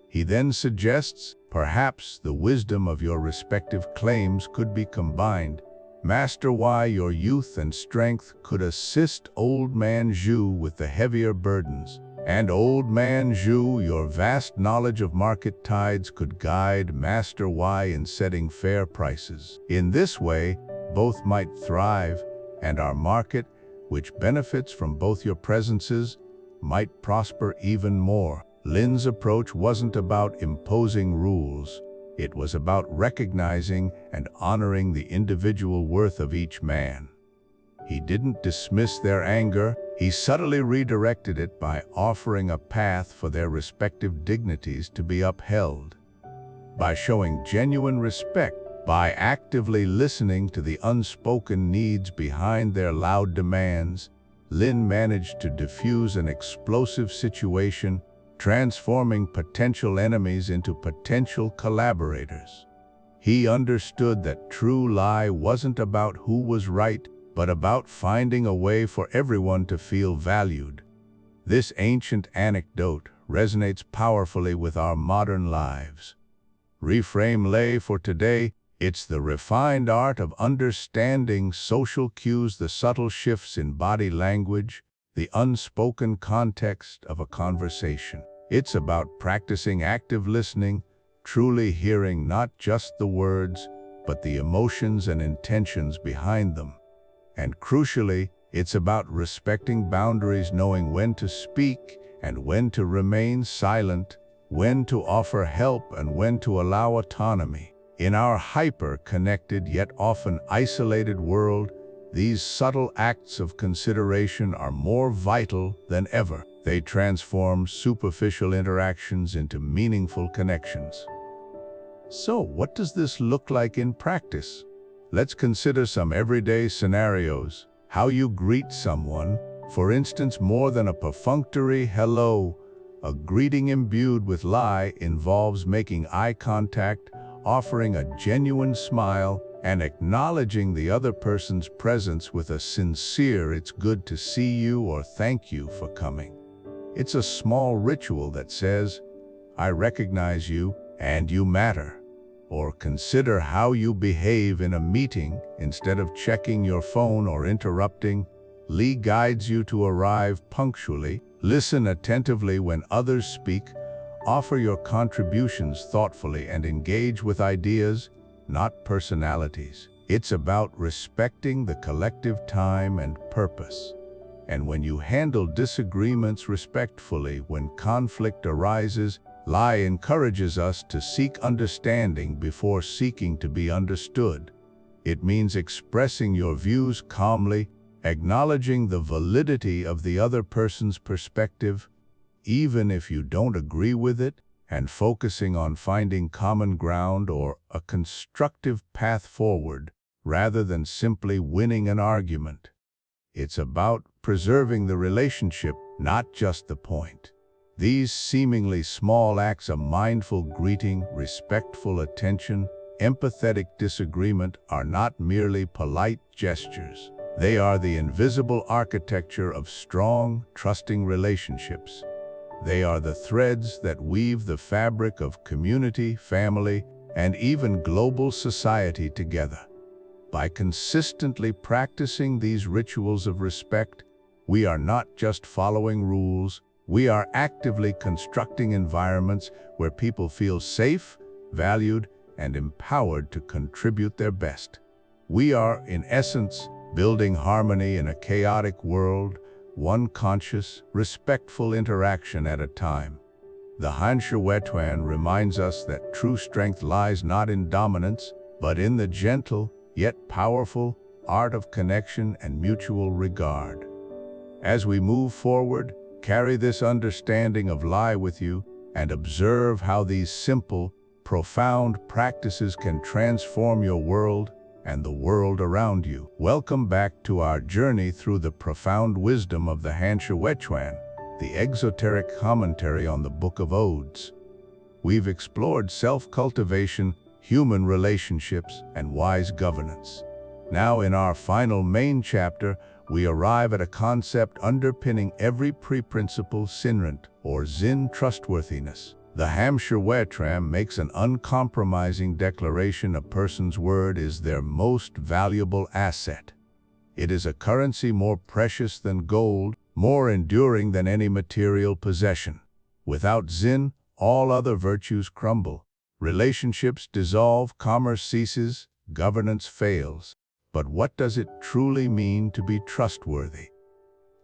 He then suggests, "Perhaps the wisdom of your respective claims could be combined. Master Y, your youth and strength could assist Old Man Zhu with the heavier burdens. And Old Man Zhu, your vast knowledge of market tides could guide Master Y in setting fair prices. In this way, both might thrive, and our market, which benefits from both your presences, might prosper even more." Lin's approach wasn't about imposing rules. It was about recognizing and honoring the individual worth of each man. He didn't dismiss their anger, he subtly redirected it by offering a path for their respective dignities to be upheld. By showing genuine respect, by actively listening to the unspoken needs behind their loud demands, Lin managed to diffuse an explosive situation, transforming potential enemies into potential collaborators. He understood that true Lai wasn't about who was right, but about finding a way for everyone to feel valued. This ancient anecdote resonates powerfully with our modern lives. Reframe Lai for today. It's the refined art of understanding social cues, the subtle shifts in body language, the unspoken context of a conversation. It's about practicing active listening, truly hearing not just the words, but the emotions and intentions behind them. And crucially, it's about respecting boundaries, knowing when to speak and when to remain silent, when to offer help and when to allow autonomy. In our hyper-connected yet often isolated world, these subtle acts of consideration are more vital than ever. They transform superficial interactions into meaningful connections. So, what does this look like in practice? Let's consider some everyday scenarios. How you greet someone, for instance, more than a perfunctory hello. A greeting imbued with lie involves making eye contact, offering a genuine smile, and acknowledging the other person's presence with a sincere "it's good to see you" or "thank you for coming." It's a small ritual that says, "I recognize you and you matter." Or consider how you behave in a meeting. Instead of checking your phone or interrupting, Lee guides you to arrive punctually. Listen attentively when others speak, offer your contributions thoughtfully, and engage with ideas, not personalities. It's about respecting the collective time and purpose. And when you handle disagreements respectfully, when conflict arises, Lie encourages us to seek understanding before seeking to be understood. It means expressing your views calmly, acknowledging the validity of the other person's perspective, even if you don't agree with it, and focusing on finding common ground or a constructive path forward, rather than simply winning an argument. It's about preserving the relationship, not just the point. These seemingly small acts of mindful greeting, respectful attention, empathetic disagreement are not merely polite gestures. They are the invisible architecture of strong, trusting relationships. They are the threads that weave the fabric of community, family, and even global society together. By consistently practicing these rituals of respect, we are not just following rules, we are actively constructing environments where people feel safe, valued, and empowered to contribute their best. We are, in essence, building harmony in a chaotic world, one conscious, respectful interaction at a time. The Han Dynasty reminds us that true strength lies not in dominance, but in the gentle, yet powerful, art of connection and mutual regard. As we move forward, carry this understanding of Lie with you and observe how these simple, profound practices can transform your world and the world around you. Welcome back to our journey through the profound wisdom of the Han Dynasty, the exoteric commentary on the Book of Odes. We've explored self-cultivation, human relationships, and wise governance. Now, in our final main chapter, we arrive at a concept underpinning every pre-principle Sinrent, or Zin, trustworthiness. The Han Dynasty makes an uncompromising declaration: a person's word is their most valuable asset. It is a currency more precious than gold, more enduring than any material possession. Without Zin, all other virtues crumble. Relationships dissolve, commerce ceases, governance fails. But what does it truly mean to be trustworthy?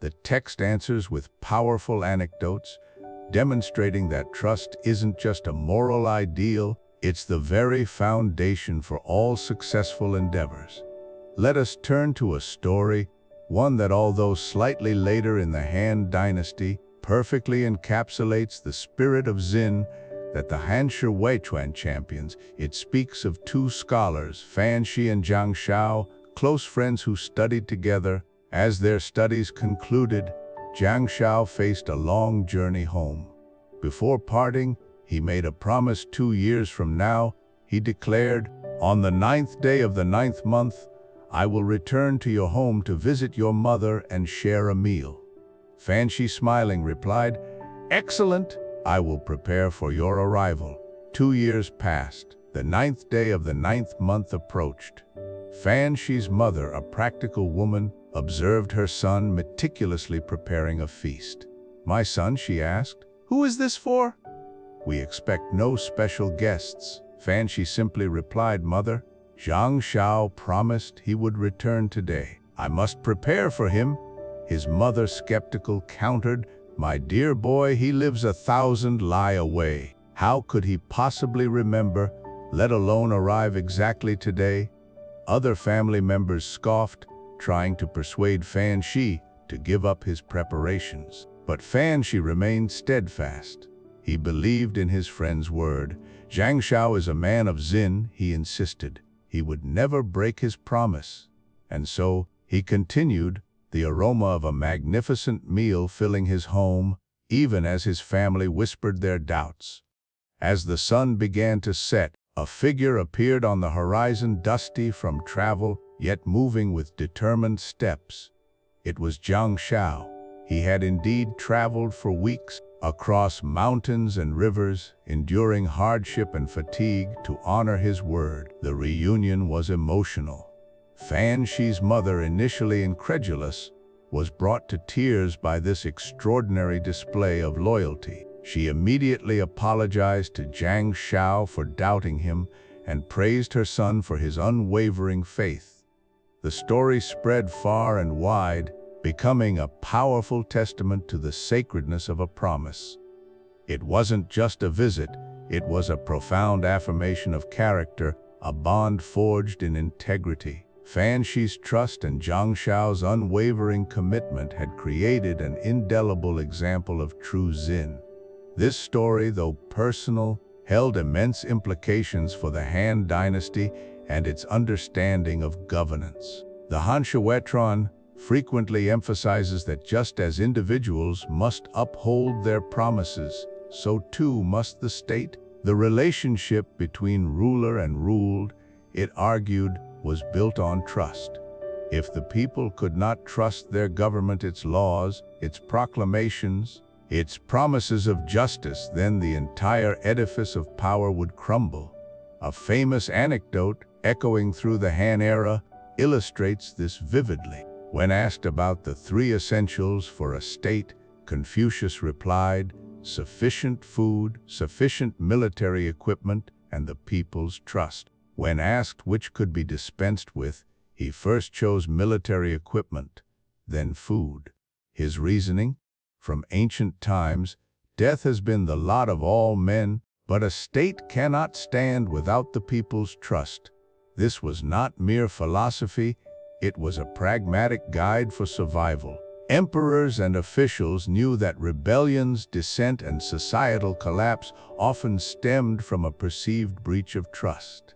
The text answers with powerful anecdotes, demonstrating that trust isn't just a moral ideal, it's the very foundation for all successful endeavors. Let us turn to a story, one that, although slightly later in the Han Dynasty, perfectly encapsulates the spirit of Zin that the Han Dynasty champions. It speaks of two scholars, Fan Shi and Zhang Shao, close friends who studied together. As their studies concluded, Zhang Shao faced a long journey home. Before parting, he made a promise. 2 years from now, he declared, "On the 9th day of the 9th month, I will return to your home to visit your mother and share a meal." Fan Shi, smiling, replied, "Excellent, I will prepare for your arrival." 2 years passed. The 9th day of the 9th month approached. Fan Shi's mother, a practical woman, observed her son meticulously preparing a feast. "My son," she asked, "who is this for?" "We expect no special guests," Fan Shi simply replied, "Mother. Zhang Xiao promised he would return today. I must prepare for him." His mother, skeptical, countered, "My dear boy, he lives 1,000 li away. How could he possibly remember, let alone arrive exactly today?" Other family members scoffed, trying to persuade Fan Shi to give up his preparations. But Fan Shi remained steadfast. He believed in his friend's word. "Zhang Xiao is a man of Zen," he insisted. "He would never break his promise." And so, he continued, the aroma of a magnificent meal filling his home, even as his family whispered their doubts. As the sun began to set, a figure appeared on the horizon, dusty from travel, yet moving with determined steps. It was Zhang Xiao. He had indeed traveled for weeks, across mountains and rivers, enduring hardship and fatigue to honor his word. The reunion was emotional. Fan Shi's mother, initially incredulous, was brought to tears by this extraordinary display of loyalty. She immediately apologized to Zhang Xiao for doubting him and praised her son for his unwavering faith. The story spread far and wide, becoming a powerful testament to the sacredness of a promise. It wasn't just a visit, it was a profound affirmation of character, a bond forged in integrity. Fan Shi's trust and Zhang Xiao's unwavering commitment had created an indelible example of true Zen. This story, though personal, held immense implications for the Han Dynasty and its understanding of governance. The Han Waizhuan frequently emphasizes that just as individuals must uphold their promises, so too must the state. The relationship between ruler and ruled, it argued, was built on trust. If the people could not trust their government, its laws, its proclamations, its promises of justice, then the entire edifice of power would crumble. A famous anecdote, echoing through the Han era, illustrates this vividly. When asked about the 3 essentials for a state, Confucius replied, "Sufficient food, sufficient military equipment, and the people's trust." When asked which could be dispensed with, he first chose military equipment, then food. His reasoning? From ancient times, death has been the lot of all men, but a state cannot stand without the people's trust. This was not mere philosophy, it was a pragmatic guide for survival. Emperors and officials knew that rebellions, dissent, and societal collapse often stemmed from a perceived breach of trust.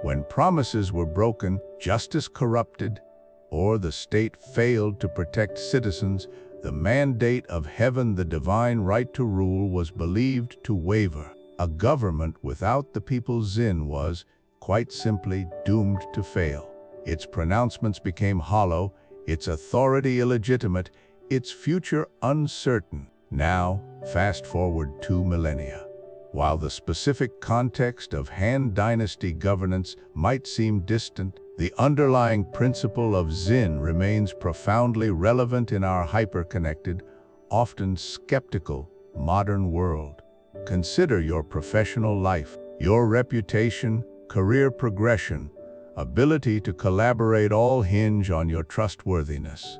When promises were broken, justice corrupted, or the state failed to protect citizens, the mandate of heaven, the divine right to rule, was believed to waver. A government without the people's Zen was, quite simply, doomed to fail. Its pronouncements became hollow, its authority illegitimate, its future uncertain. Now, fast forward 2 millennia. While the specific context of Han Dynasty governance might seem distant, the underlying principle of Zen remains profoundly relevant in our hyper-connected, often skeptical, modern world. Consider your professional life, your reputation, career progression, ability to collaborate all hinge on your trustworthiness.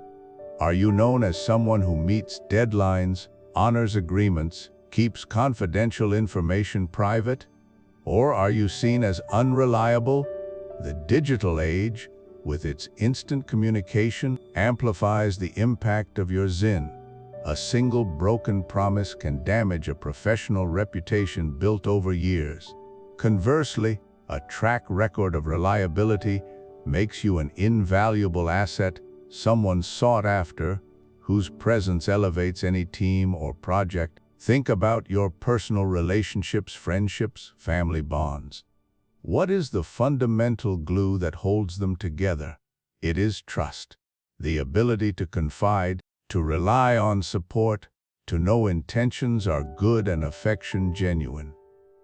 Are you known as someone who meets deadlines, honors agreements, keeps confidential information private? Or are you seen as unreliable? The digital age, with its instant communication, amplifies the impact of your Zen. A single broken promise can damage a professional reputation built over years. Conversely, a track record of reliability makes you an invaluable asset, someone sought after, whose presence elevates any team or project. Think about your personal relationships, friendships, family bonds. What is the fundamental glue that holds them together? It is trust. The ability to confide, to rely on support, to know intentions are good and affection genuine.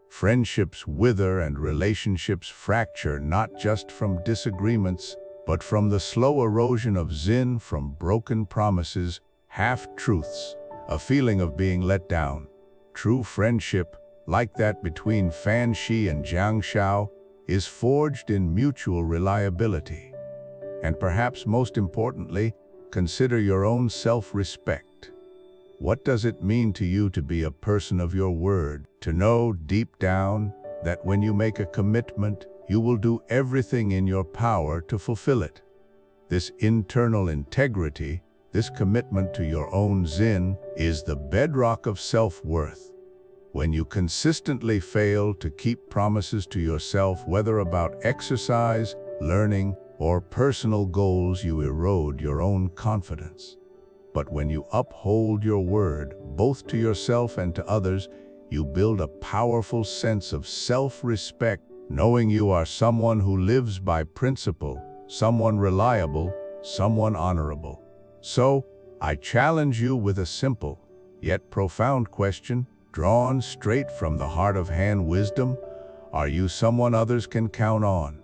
Friendships wither and relationships fracture not just from disagreements, but from the slow erosion of Zen, from broken promises, half-truths, a feeling of being let down. True friendship, like that between Fan Shi and Jiang Xiao, is forged in mutual reliability. And perhaps most importantly, consider your own self-respect. What does it mean to you to be a person of your word? To know deep down that when you make a commitment, you will do everything in your power to fulfill it. This internal integrity, this commitment to your own Zen, is the bedrock of self-worth. When you consistently fail to keep promises to yourself, whether about exercise, learning, or personal goals, you erode your own confidence. But when you uphold your word, both to yourself and to others, you build a powerful sense of self-respect, knowing you are someone who lives by principle, someone reliable, someone honorable. So, I challenge you with a simple, yet profound question, drawn straight from the heart of Han wisdom. Are you someone others can count on?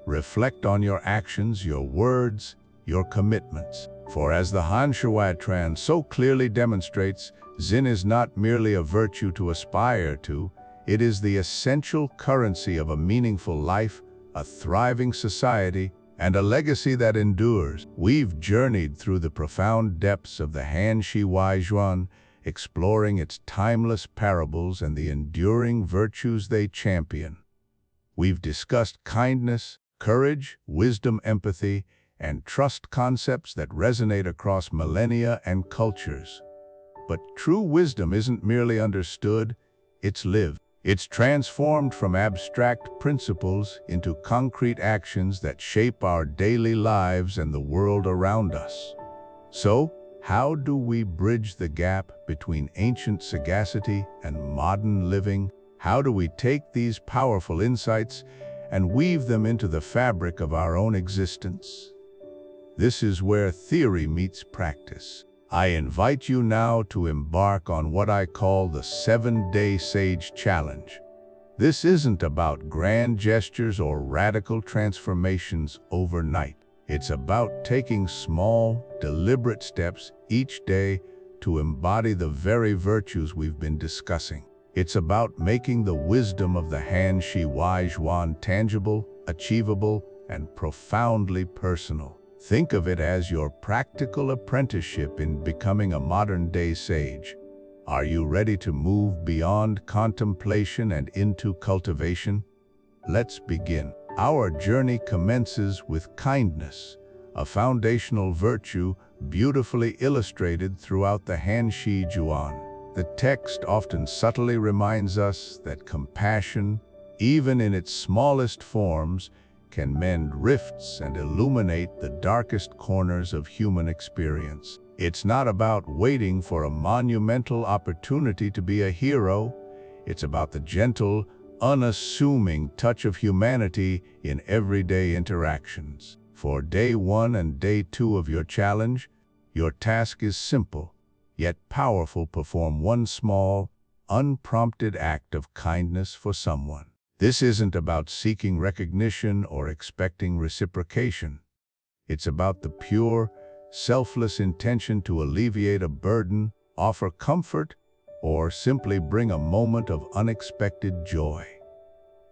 Reflect on your actions, your words, your commitments. For as the Han Waizhuan so clearly demonstrates, Zen is not merely a virtue to aspire to, it is the essential currency of a meaningful life, a thriving society, and a legacy that endures. We've journeyed through the profound depths of the Hanshi Waizhuan, exploring its timeless parables and the enduring virtues they champion. We've discussed kindness, courage, wisdom, empathy, and trust, concepts that resonate across millennia and cultures. But true wisdom isn't merely understood, it's lived. It's transformed from abstract principles into concrete actions that shape our daily lives and the world around us. So, how do we bridge the gap between ancient sagacity and modern living? How do we take these powerful insights and weave them into the fabric of our own existence? This is where theory meets practice. I invite you now to embark on what I call the 7-Day Sage Challenge. This isn't about grand gestures or radical transformations overnight. It's about taking small, deliberate steps each day to embody the very virtues we've been discussing. It's about making the wisdom of the Hanshi Waizhuan tangible, achievable, and profoundly personal. Think of it as your practical apprenticeship in becoming a modern-day sage. Are you ready to move beyond contemplation and into cultivation? Let's begin. Our journey commences with kindness, a foundational virtue beautifully illustrated throughout the Hanshi Waizhuan. The text often subtly reminds us that compassion, even in its smallest forms, can mend rifts and illuminate the darkest corners of human experience. It's not about waiting for a monumental opportunity to be a hero. It's about the gentle, unassuming touch of humanity in everyday interactions. For day 1 and day 2 of your challenge, your task is simple, yet powerful. Perform one small, unprompted act of kindness for someone. This isn't about seeking recognition or expecting reciprocation. It's about the pure, selfless intention to alleviate a burden, offer comfort, or simply bring a moment of unexpected joy.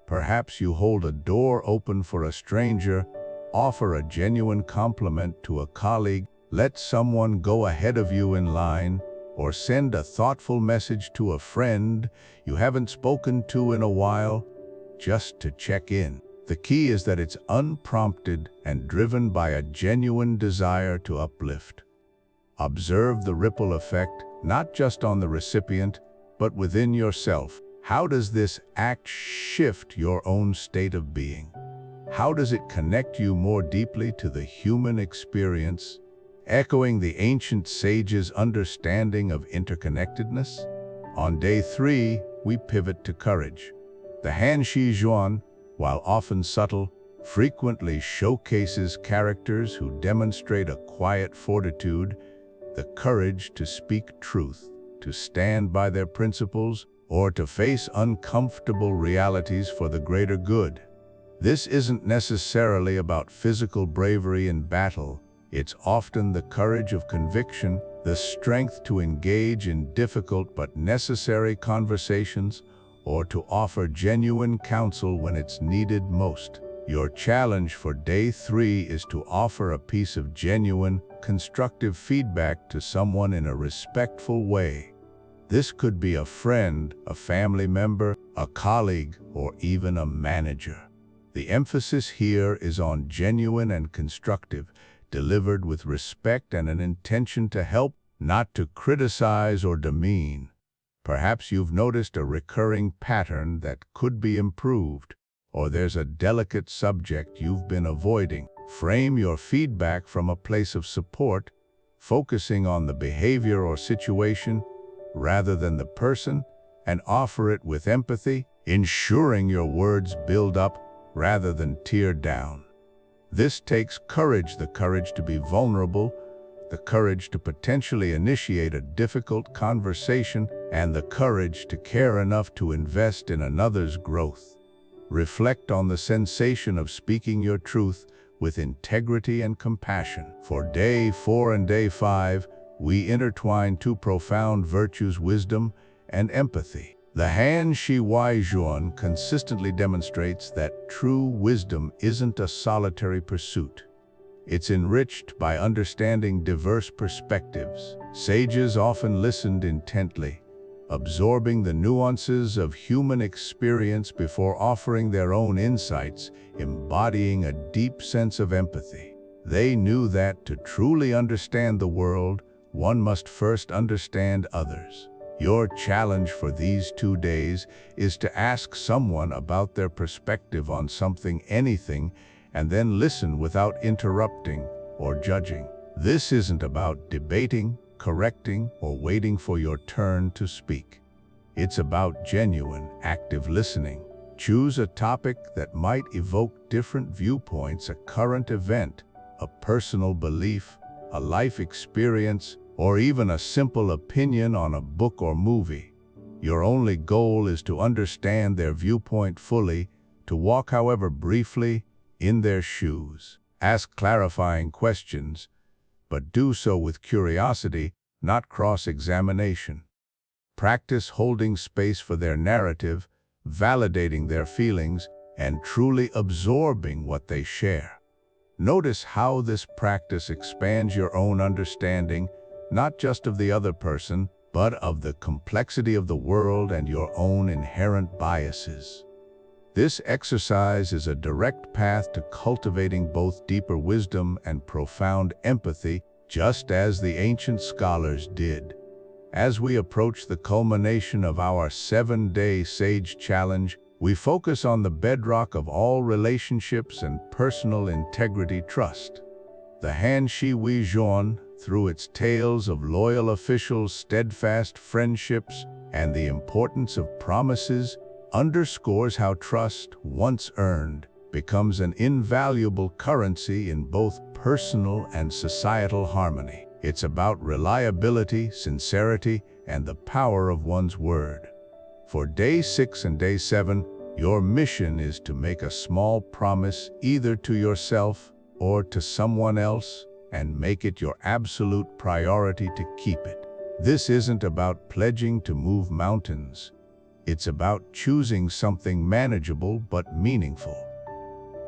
Perhaps you hold a door open for a stranger, offer a genuine compliment to a colleague, let someone go ahead of you in line, or send a thoughtful message to a friend you haven't spoken to in a while, just to check in. The key is that it's unprompted and driven by a genuine desire to uplift. Observe the ripple effect, not just on the recipient, but within yourself. How does this act shift your own state of being? How does it connect you more deeply to the human experience, echoing the ancient sages' understanding of interconnectedness? On day 3, we pivot to courage. The Hanshi Waizhuan, while often subtle, frequently showcases characters who demonstrate a quiet fortitude, the courage to speak truth, to stand by their principles, or to face uncomfortable realities for the greater good. This isn't necessarily about physical bravery in battle. It's often the courage of conviction, the strength to engage in difficult but necessary conversations, or to offer genuine counsel when it's needed most. Your challenge for day 3 is to offer a piece of genuine, constructive feedback to someone in a respectful way. This could be a friend, a family member, a colleague, or even a manager. The emphasis here is on genuine and constructive, delivered with respect and an intention to help, not to criticize or demean. Perhaps you've noticed a recurring pattern that could be improved, or there's a delicate subject you've been avoiding. Frame your feedback from a place of support, focusing on the behavior or situation rather than the person, and offer it with empathy, ensuring your words build up rather than tear down. This takes courage, the courage to be vulnerable, the courage to potentially initiate a difficult conversation, and the courage to care enough to invest in another's growth. Reflect on the sensation of speaking your truth with integrity and compassion. For day 4 and day 5, we intertwine two profound virtues: wisdom and empathy. The Han Waizhuan consistently demonstrates that true wisdom isn't a solitary pursuit. It's enriched by understanding diverse perspectives. Sages often listened intently, absorbing the nuances of human experience before offering their own insights, embodying a deep sense of empathy. They knew that to truly understand the world, one must first understand others. Your challenge for these 2 days is to ask someone about their perspective on something, anything, and then listen without interrupting or judging. This isn't about debating, correcting, or waiting for your turn to speak. It's about genuine, active listening. Choose a topic that might evoke different viewpoints: a current event, a personal belief, a life experience, or even a simple opinion on a book or movie. Your only goal is to understand their viewpoint fully, to walk, however briefly, in their shoes. Ask clarifying questions, but do so with curiosity, not cross-examination. Practice holding space for their narrative, validating their feelings, and truly absorbing what they share. Notice how this practice expands your own understanding, not just of the other person, but of the complexity of the world and your own inherent biases. This exercise is a direct path to cultivating both deeper wisdom and profound empathy, just as the ancient scholars did. As we approach the culmination of our 7-day Sage Challenge, we focus on the bedrock of all relationships and personal integrity: trust. The Han Waizhuan, through its tales of loyal officials, steadfast friendships, and the importance of promises, underscores how trust, once earned, becomes an invaluable currency in both personal and societal harmony. It's about reliability, sincerity, and the power of one's word. For day 6 and day 7, your mission is to make a small promise either to yourself or to someone else, and make it your absolute priority to keep it. This isn't about pledging to move mountains. It's about choosing something manageable but meaningful.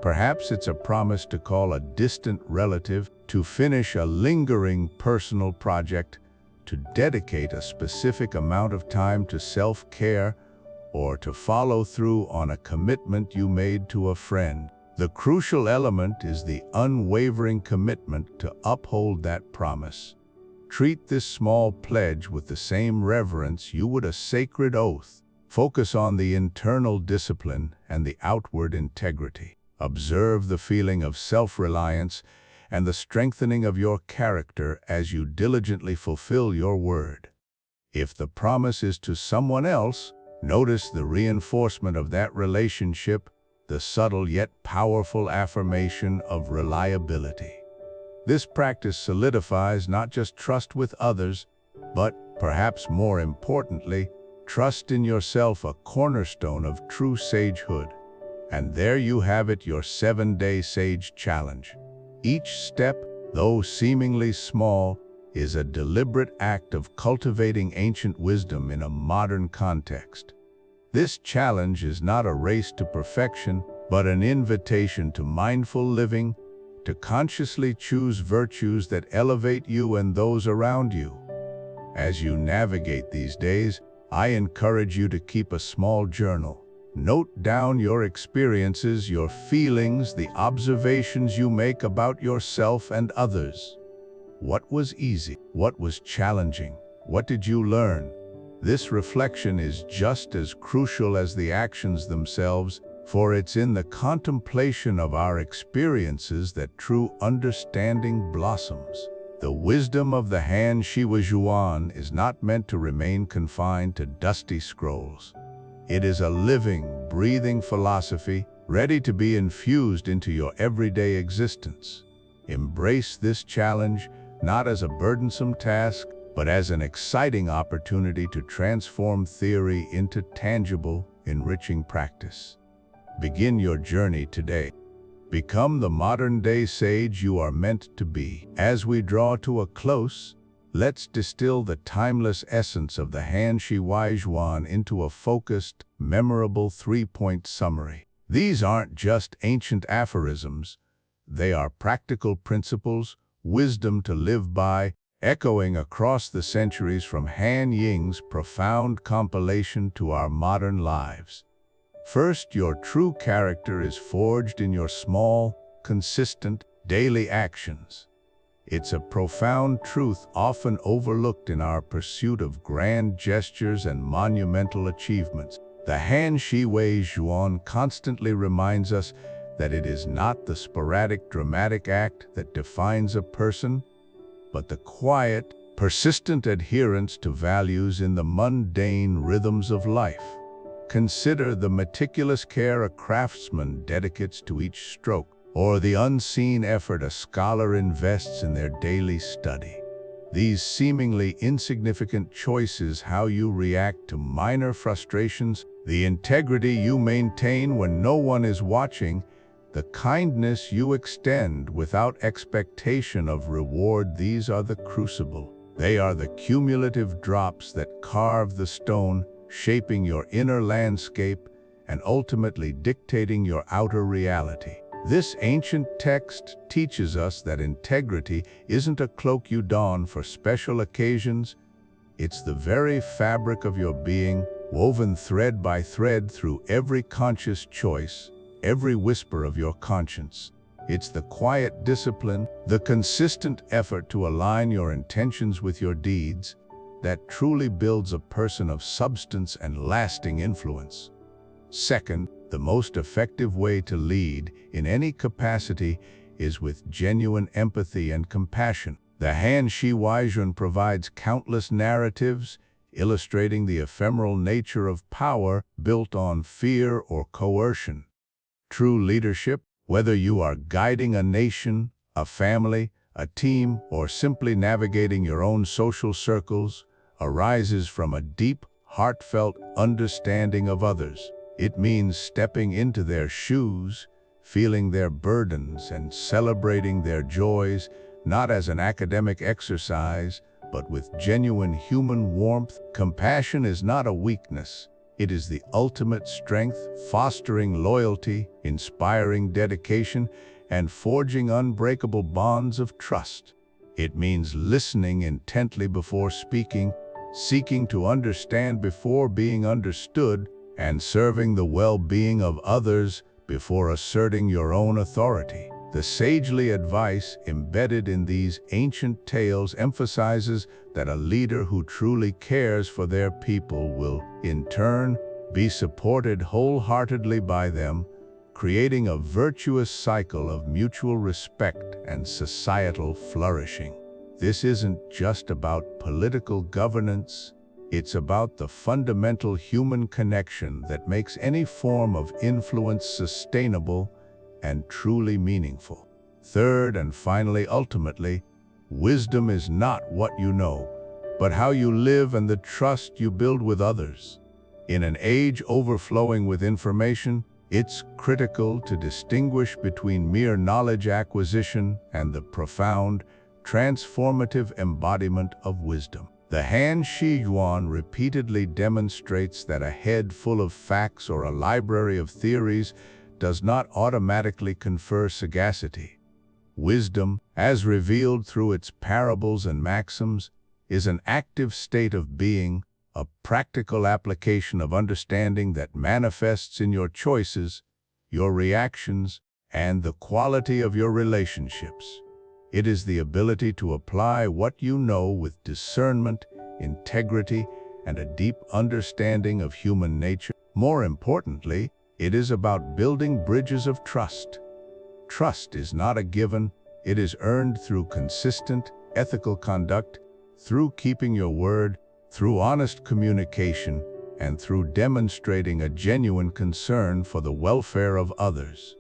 Perhaps it's a promise to call a distant relative, to finish a lingering personal project, to dedicate a specific amount of time to self-care, or to follow through on a commitment you made to a friend. The crucial element is the unwavering commitment to uphold that promise. Treat this small pledge with the same reverence you would a sacred oath. Focus on the internal discipline and the outward integrity. Observe the feeling of self-reliance and the strengthening of your character as you diligently fulfill your word. If the promise is to someone else, notice the reinforcement of that relationship, the subtle yet powerful affirmation of reliability. This practice solidifies not just trust with others, but, perhaps more importantly, trust in yourself, a cornerstone of true sagehood. And there you have it, your 7-day Sage Challenge. Each step, though seemingly small, is a deliberate act of cultivating ancient wisdom in a modern context. This challenge is not a race to perfection, but an invitation to mindful living, to consciously choose virtues that elevate you and those around you. As you navigate these days, I encourage you to keep a small journal. Note down your experiences, your feelings, the observations you make about yourself and others. What was easy? What was challenging? What did you learn? This reflection is just as crucial as the actions themselves, for it's in the contemplation of our experiences that true understanding blossoms. The wisdom of the Han Waizhuan is not meant to remain confined to dusty scrolls. It is a living, breathing philosophy, ready to be infused into your everyday existence. Embrace this challenge, not as a burdensome task, but as an exciting opportunity to transform theory into tangible, enriching practice. Begin your journey today. Become the modern-day sage you are meant to be. As we draw to a close, let's distill the timeless essence of the Han Waizhuan into a focused, memorable 3-point summary. These aren't just ancient aphorisms. They are practical principles, wisdom to live by, echoing across the centuries from Han Ying's profound compilation to our modern lives. First, your true character is forged in your small, consistent, daily actions. It's a profound truth often overlooked in our pursuit of grand gestures and monumental achievements. The Han Waizhuan constantly reminds us that it is not the sporadic, dramatic act that defines a person, but the quiet, persistent adherence to values in the mundane rhythms of life. Consider the meticulous care a craftsman dedicates to each stroke, or the unseen effort a scholar invests in their daily study. These seemingly insignificant choices, how you react to minor frustrations, the integrity you maintain when no one is watching, the kindness you extend without expectation of reward, these are the crucible. They are the cumulative drops that carve the stone, shaping your inner landscape and ultimately dictating your outer reality. This ancient text teaches us that integrity isn't a cloak you don for special occasions. It's the very fabric of your being, woven thread by thread through every conscious choice, every whisper of your conscience. It's the quiet discipline, the consistent effort to align your intentions with your deeds, that truly builds a person of substance and lasting influence. Second, the most effective way to lead in any capacity is with genuine empathy and compassion. The Han Waizhuan provides countless narratives illustrating the ephemeral nature of power built on fear or coercion. True leadership, whether you are guiding a nation, a family, a team, or simply navigating your own social circles, arises from a deep, heartfelt understanding of others. It means stepping into their shoes, feeling their burdens, and celebrating their joys, not as an academic exercise, but with genuine human warmth. Compassion is not a weakness. It is the ultimate strength, fostering loyalty, inspiring dedication, and forging unbreakable bonds of trust. It means listening intently before speaking, seeking to understand before being understood, and serving the well-being of others before asserting your own authority. The sagely advice embedded in these ancient tales emphasizes that a leader who truly cares for their people will, in turn, be supported wholeheartedly by them, creating a virtuous cycle of mutual respect and societal flourishing. This isn't just about political governance. It's about the fundamental human connection that makes any form of influence sustainable and truly meaningful. Third and finally, ultimately, wisdom is not what you know, but how you live and the trust you build with others. In an age overflowing with information, It's critical to distinguish between mere knowledge acquisition and the profound, transformative embodiment of wisdom. The Han Dynasty repeatedly demonstrates that a head full of facts or a library of theories does not automatically confer sagacity. Wisdom, as revealed through its parables and maxims, is an active state of being, a practical application of understanding that manifests in your choices, your reactions, and the quality of your relationships. It is the ability to apply what you know with discernment, integrity, and a deep understanding of human nature. More importantly, it is about building bridges of trust. Trust is not a given, it is earned through consistent, ethical conduct, through keeping your word, through honest communication, and through demonstrating a genuine concern for the welfare of others.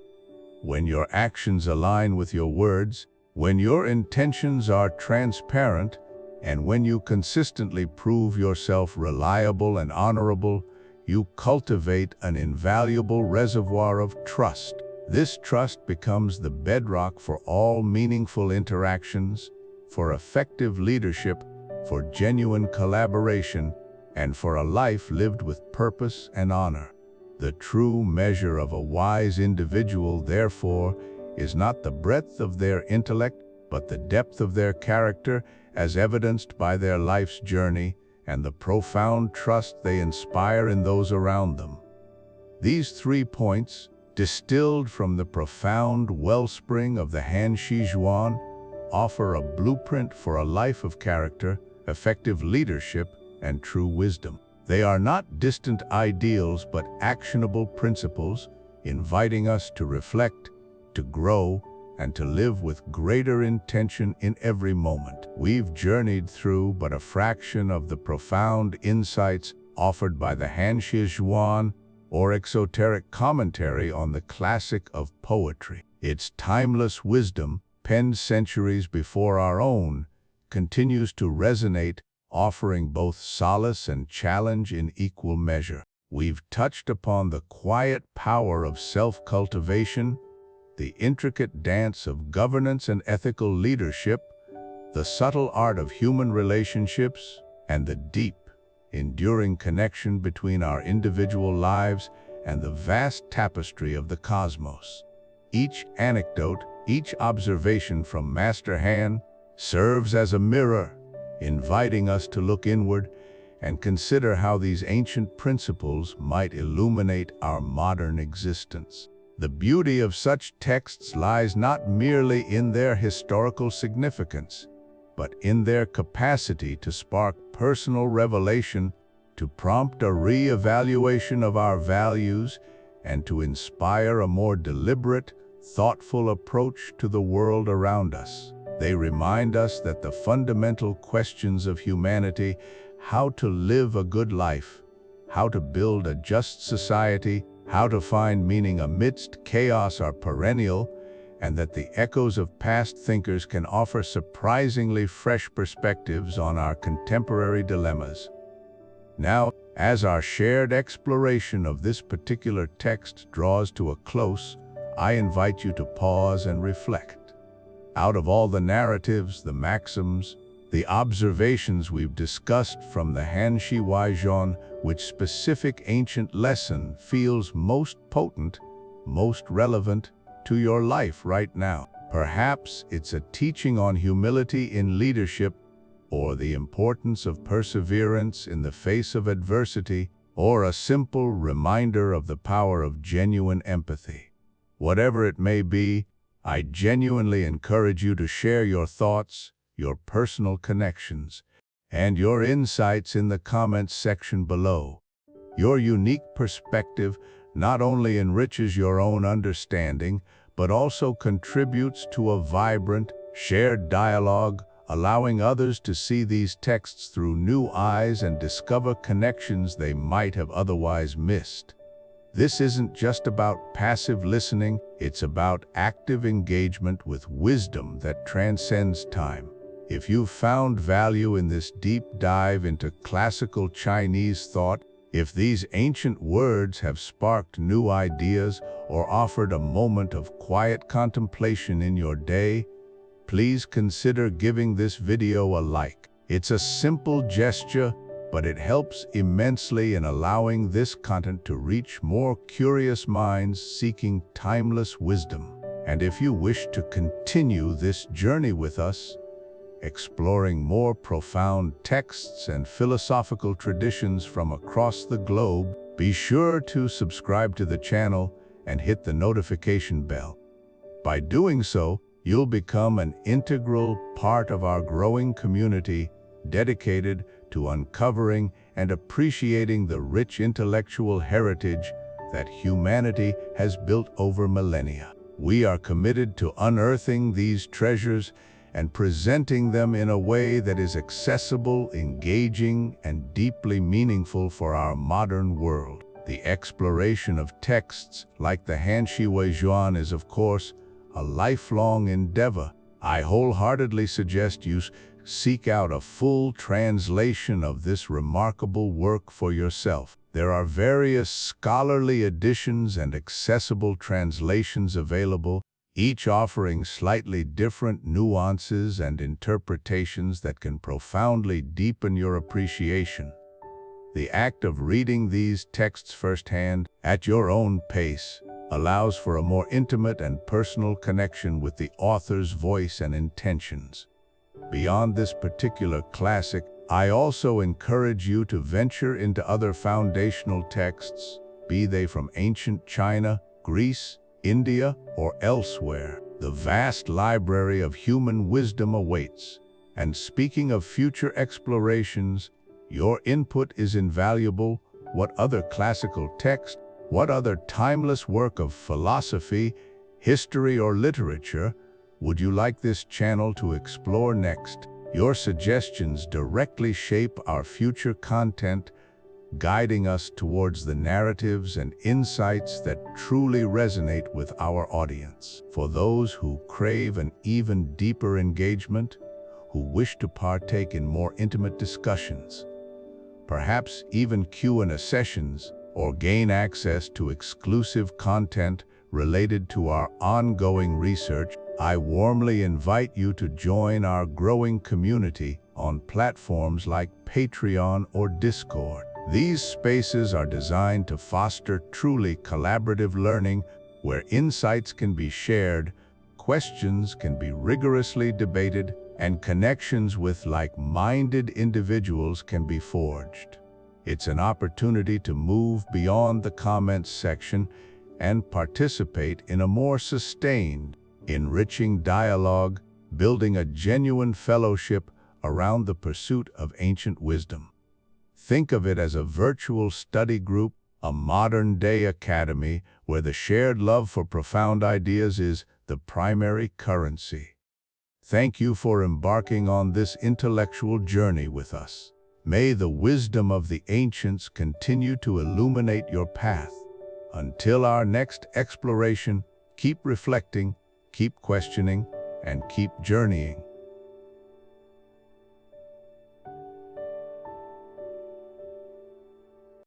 When your actions align with your words, when your intentions are transparent, and when you consistently prove yourself reliable and honorable, you cultivate an invaluable reservoir of trust. This trust becomes the bedrock for all meaningful interactions, for effective leadership, for genuine collaboration, and for a life lived with purpose and honor. The true measure of a wise individual, therefore, is not the breadth of their intellect, but the depth of their character, as evidenced by their life's journey and the profound trust they inspire in those around them. These 3 points, distilled from the profound wellspring of the Han Dynasty, offer a blueprint for a life of character, effective leadership, and true wisdom. They are not distant ideals but actionable principles, inviting us to reflect, to grow, and to live with greater intention in every moment. We've journeyed through but a fraction of the profound insights offered by the Han Dynasty, or exoteric commentary on the classic of poetry. Its timeless wisdom, penned centuries before our own, continues to resonate, offering both solace and challenge in equal measure. We've touched upon the quiet power of self-cultivation, the intricate dance of governance and ethical leadership, the subtle art of human relationships, and the deep, enduring connection between our individual lives and the vast tapestry of the cosmos. Each anecdote, each observation from Master Han serves as a mirror, inviting us to look inward and consider how these ancient principles might illuminate our modern existence. The beauty of such texts lies not merely in their historical significance, but in their capacity to spark personal revelation, to prompt a re-evaluation of our values, and to inspire a more deliberate, thoughtful approach to the world around us. They remind us that the fundamental questions of humanity, how to live a good life, how to build a just society, how to find meaning amidst chaos, are perennial, and that the echoes of past thinkers can offer surprisingly fresh perspectives on our contemporary dilemmas. Now, as our shared exploration of this particular text draws to a close, I invite you to pause and reflect. Out of all the narratives, the maxims, the observations we've discussed from the Han Dynasty, which specific ancient lesson feels most potent, most relevant to your life right now? Perhaps it's a teaching on humility in leadership, or the importance of perseverance in the face of adversity, or a simple reminder of the power of genuine empathy. Whatever it may be, I genuinely encourage you to share your thoughts, your personal connections, and your insights in the comments section below. Your unique perspective not only enriches your own understanding, but also contributes to a vibrant, shared dialogue, allowing others to see these texts through new eyes and discover connections they might have otherwise missed. This isn't just about passive listening, it's about active engagement with wisdom that transcends time. If you've found value in this deep dive into classical Chinese thought, If these ancient words have sparked new ideas or offered a moment of quiet contemplation in your day, please consider giving this video a like. It's a simple gesture, but it helps immensely in allowing this content to reach more curious minds seeking timeless wisdom. And if you wish to continue this journey with us, exploring more profound texts and philosophical traditions from across the globe, be sure to subscribe to the channel and hit the notification bell. By doing so, you'll become an integral part of our growing community dedicated to uncovering and appreciating the rich intellectual heritage that humanity has built over millennia. We are committed to unearthing these treasures and presenting them in a way that is accessible, engaging, and deeply meaningful for our modern world. The exploration of texts like the Han Waizhuan is, of course, a lifelong endeavor. I wholeheartedly suggest you seek out a full translation of this remarkable work for yourself. There are various scholarly editions and accessible translations available, each offering slightly different nuances and interpretations that can profoundly deepen your appreciation. The act of reading these texts firsthand, at your own pace, allows for a more intimate and personal connection with the author's voice and intentions. Beyond this particular classic, I also encourage you to venture into other foundational texts, be they from ancient China, Greece, India, or elsewhere. The vast library of human wisdom awaits. And speaking of future explorations, your input is invaluable. What other classical text, what other timeless work of philosophy, history, or literature would you like this channel to explore next? Your suggestions directly shape our future content, guiding us towards the narratives and insights that truly resonate with our audience. For those who crave an even deeper engagement, who wish to partake in more intimate discussions, perhaps even Q&A sessions, or gain access to exclusive content related to our ongoing research, I warmly invite you to join our growing community on platforms like Patreon or Discord. These spaces are designed to foster truly collaborative learning where insights can be shared, questions can be rigorously debated, and connections with like-minded individuals can be forged. It's an opportunity to move beyond the comments section and participate in a more sustained, enriching dialogue, building a genuine fellowship around the pursuit of ancient wisdom. Think of it as a virtual study group, a modern-day academy where the shared love for profound ideas is the primary currency. Thank you for embarking on this intellectual journey with us. May the wisdom of the ancients continue to illuminate your path. Until our next exploration, keep reflecting, keep questioning, and keep journeying.